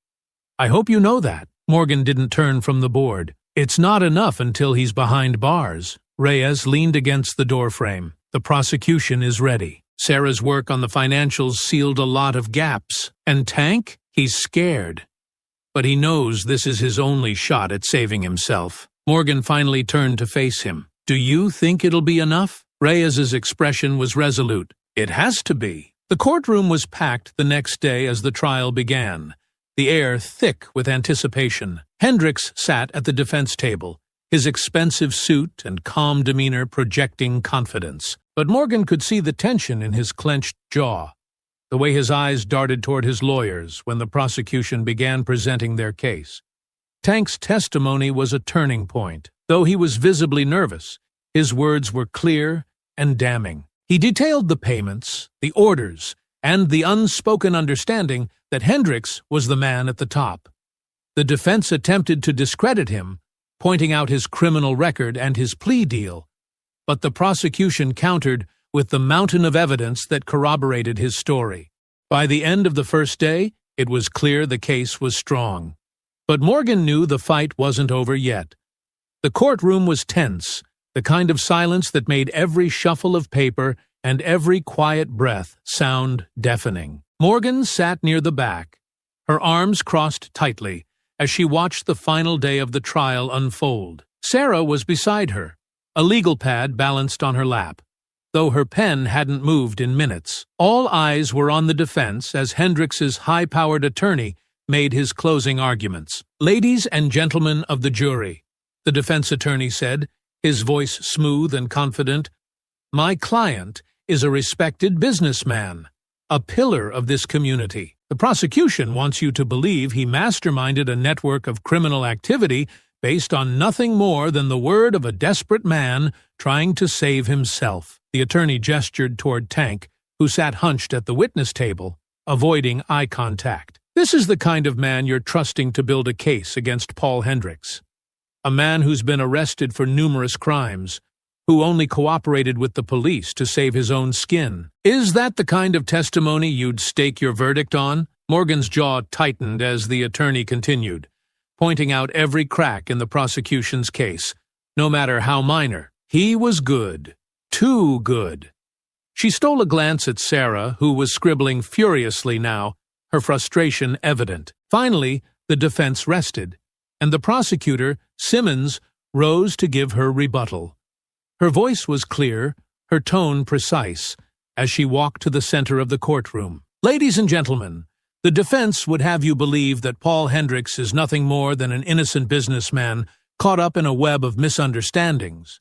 I hope you know that. Morgan didn't turn from the board. It's not enough until he's behind bars. Reyes leaned against the doorframe. The prosecution is ready. Sarah's work on the financials sealed a lot of gaps. And Tank? He's scared. But he knows this is his only shot at saving himself. Morgan finally turned to face him. Do you think it'll be enough? Reyes's expression was resolute. It has to be. The courtroom was packed the next day as the trial began, the air thick with anticipation. Hendricks sat at the defense table, his expensive suit and calm demeanor projecting confidence. But Morgan could see the tension in his clenched jaw, the way his eyes darted toward his lawyers when the prosecution began presenting their case. Tank's testimony was a turning point. Though he was visibly nervous, his words were clear and damning. He detailed the payments, the orders, and the unspoken understanding that Hendricks was the man at the top. The defense attempted to discredit him, pointing out his criminal record and his plea deal, but the prosecution countered with the mountain of evidence that corroborated his story. By the end of the first day, it was clear the case was strong. But Morgan knew the fight wasn't over yet. The courtroom was tense, the kind of silence that made every shuffle of paper and every quiet breath sound deafening. Morgan sat near the back, her arms crossed tightly as she watched the final day of the trial unfold. Sarah was beside her, a legal pad balanced on her lap, though her pen hadn't moved in minutes. All eyes were on the defense as Hendrix's high-powered attorney made his closing arguments. "Ladies and gentlemen of the jury," the defense attorney said, his voice smooth and confident, "my client is a respected businessman, a pillar of this community. The prosecution wants you to believe he masterminded a network of criminal activity based on nothing more than the word of a desperate man trying to save himself." The attorney gestured toward Tank, who sat hunched at the witness table, avoiding eye contact. "This is the kind of man you're trusting to build a case against Paul Hendrix. A man who's been arrested for numerous crimes, who only cooperated with the police to save his own skin. Is that the kind of testimony you'd stake your verdict on?" Morgan's jaw tightened as the attorney continued, pointing out every crack in the prosecution's case, no matter how minor. He was good. Too good. She stole a glance at Sarah, who was scribbling furiously now, her frustration evident. Finally, the defense rested, and the prosecutor, Simmons, rose to give her rebuttal. Her voice was clear, her tone precise, as she walked to the center of the courtroom. "Ladies and gentlemen, the defense would have you believe that Paul Hendrix is nothing more than an innocent businessman caught up in a web of misunderstandings.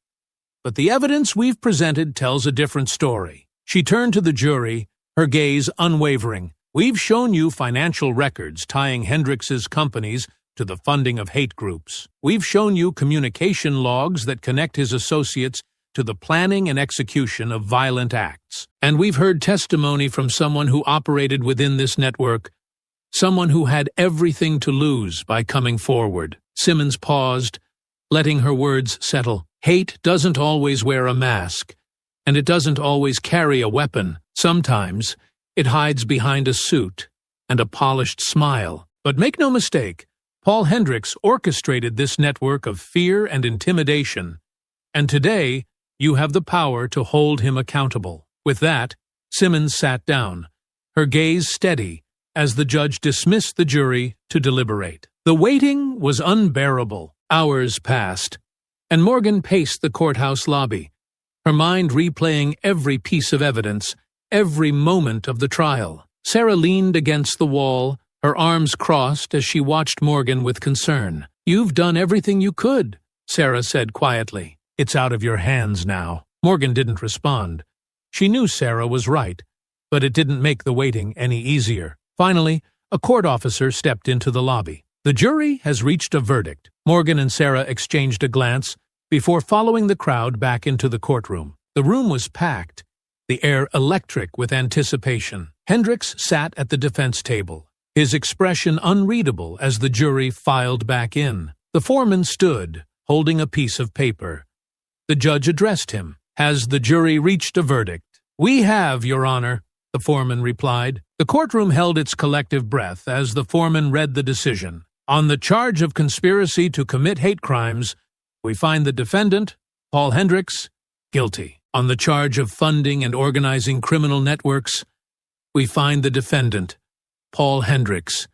But the evidence we've presented tells a different story." She turned to the jury, her gaze unwavering. "We've shown you financial records tying Hendrix's companies to the funding of hate groups. We've shown you communication logs that connect his associates to the planning and execution of violent acts. And we've heard testimony from someone who operated within this network, someone who had everything to lose by coming forward." Simmons paused, letting her words settle. "Hate doesn't always wear a mask, and it doesn't always carry a weapon. Sometimes it hides behind a suit and a polished smile. But make no mistake, Paul Hendrix orchestrated this network of fear and intimidation, and today you have the power to hold him accountable." With that, Simmons sat down, her gaze steady as the judge dismissed the jury to deliberate. The waiting was unbearable. Hours passed, and Morgan paced the courthouse lobby, her mind replaying every piece of evidence, every moment of the trial. Sarah leaned against the wall, her arms crossed as she watched Morgan with concern. "You've done everything you could," Sarah said quietly. "It's out of your hands now." Morgan didn't respond. She knew Sarah was right, but it didn't make the waiting any easier. Finally, a court officer stepped into the lobby. "The jury has reached a verdict." Morgan and Sarah exchanged a glance before following the crowd back into the courtroom. The room was packed, the air electric with anticipation. Hendrix sat at the defense table, his expression unreadable as the jury filed back in. The foreman stood, holding a piece of paper. The judge addressed him. "Has the jury reached a verdict?" "We have, Your Honor," the foreman replied. The courtroom held its collective breath as the foreman read the decision. "On the charge of conspiracy to commit hate crimes, we find the defendant, Paul Hendrix, guilty. On the charge of funding and organizing criminal networks, we find the defendant, Paul Hendrix,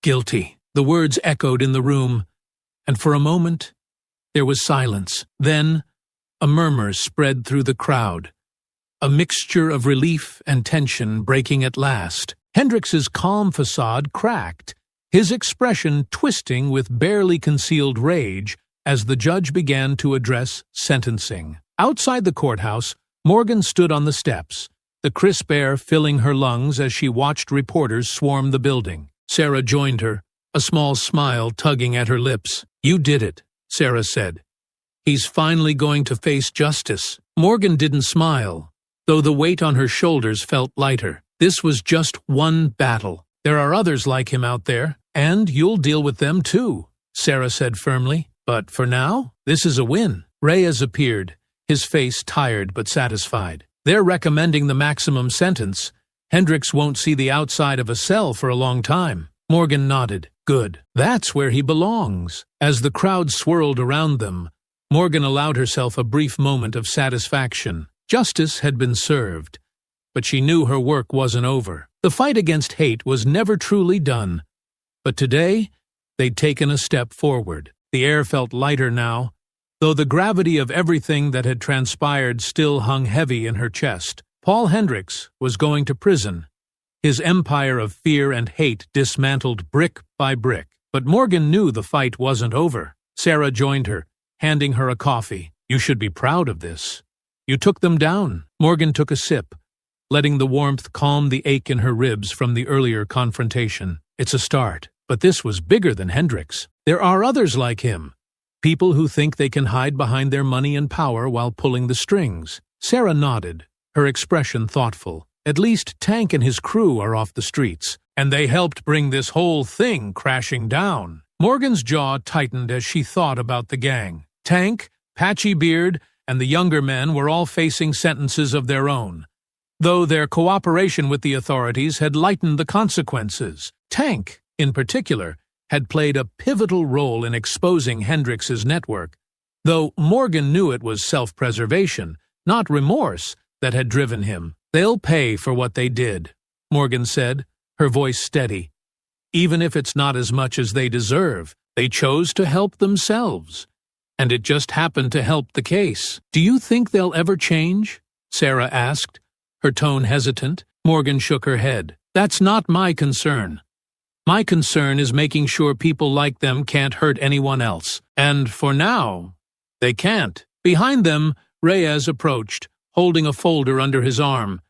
guilty." The words echoed in the room, and for a moment there was silence. Then a murmur spread through the crowd, a mixture of relief and tension breaking at last. Hendrix's calm facade cracked, his expression twisting with barely concealed rage as the judge began to address sentencing. Outside the courthouse, Morgan stood on the steps, the crisp air filling her lungs as she watched reporters swarm the building. Sarah joined her, a small smile tugging at her lips. "You did it," Sarah said. "He's finally going to face justice." Morgan didn't smile, though the weight on her shoulders felt lighter. This was just one battle. "There are others like him out there, and you'll deal with them too," Sarah said firmly. "But for now, this is a win." Reyes appeared, his face tired but satisfied. "They're recommending the maximum sentence. Hendrix won't see the outside of a cell for a long time." Morgan nodded. "Good. That's where he belongs." As the crowd swirled around them, Morgan allowed herself a brief moment of satisfaction. Justice had been served, but she knew her work wasn't over. The fight against hate was never truly done, But today, they'd taken a step forward. The air felt lighter now, though the gravity of everything that had transpired still hung heavy in her chest. Paul Hendricks was going to prison, his empire of fear and hate dismantled brick by brick. But Morgan knew the fight wasn't over. Sarah joined her, handing her a coffee. "You should be proud of this. You took them down." Morgan took a sip, letting the warmth calm the ache in her ribs from the earlier confrontation. "It's a start, but this was bigger than Hendricks. There are others like him, people who think they can hide behind their money and power while pulling the strings." Sarah nodded, her expression thoughtful. "At least Tank and his crew are off the streets, and they helped bring this whole thing crashing down." Morgan's jaw tightened as she thought about the gang. Tank, Patchy Beard, and the younger men were all facing sentences of their own, though their cooperation with the authorities had lightened the consequences. Tank, in particular, had played a pivotal role in exposing Hendricks's network, though Morgan knew it was self-preservation, not remorse, that had driven him. "They'll pay for what they did," Morgan said, her voice steady. "Even if it's not as much as they deserve, they chose to help themselves. And it just happened to help the case." "Do you think they'll ever change?" Sarah asked, her tone hesitant. Morgan shook her head. "That's not my concern. My concern is making sure people like them can't hurt anyone else. And for now, they can't." Behind them, Reyes approached, holding a folder under his arm.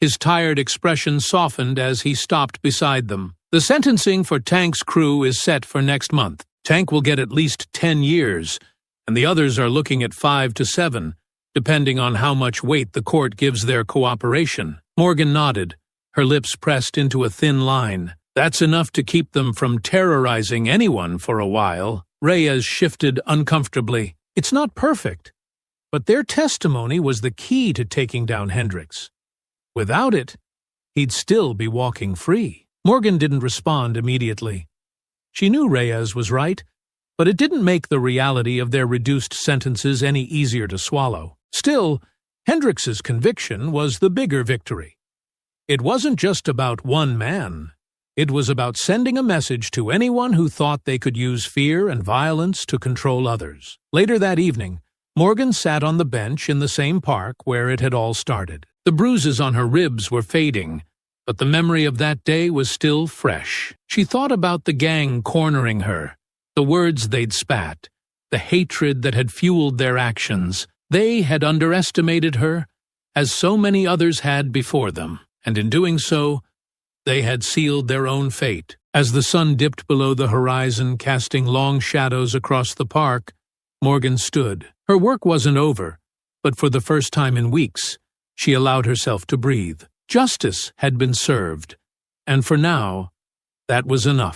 His tired expression softened as he stopped beside them. "The sentencing for Tank's crew is set for next month. Tank will get at least 10 years, and the others are looking at 5 to 7, depending on how much weight the court gives their cooperation." Morgan nodded, her lips pressed into a thin line. "That's enough to keep them from terrorizing anyone for a while." Reyes shifted uncomfortably. "It's not perfect, but their testimony was the key to taking down Hendricks. Without it, he'd still be walking free." Morgan didn't respond immediately. She knew Reyes was right, but it didn't make the reality of their reduced sentences any easier to swallow. Still, Hendricks's conviction was the bigger victory. It wasn't just about one man. It was about sending a message to anyone who thought they could use fear and violence to control others. Later that evening, Morgan sat on the bench in the same park where it had all started. The bruises on her ribs were fading, but the memory of that day was still fresh. She thought about the gang cornering her, the words they'd spat, the hatred that had fueled their actions. They had underestimated her, as so many others had before them, and in doing so, they had sealed their own fate. As the sun dipped below the horizon, casting long shadows across the park, Morgan stood. Her work wasn't over, but for the first time in weeks, she allowed herself to breathe. Justice had been served, and for now, that was enough.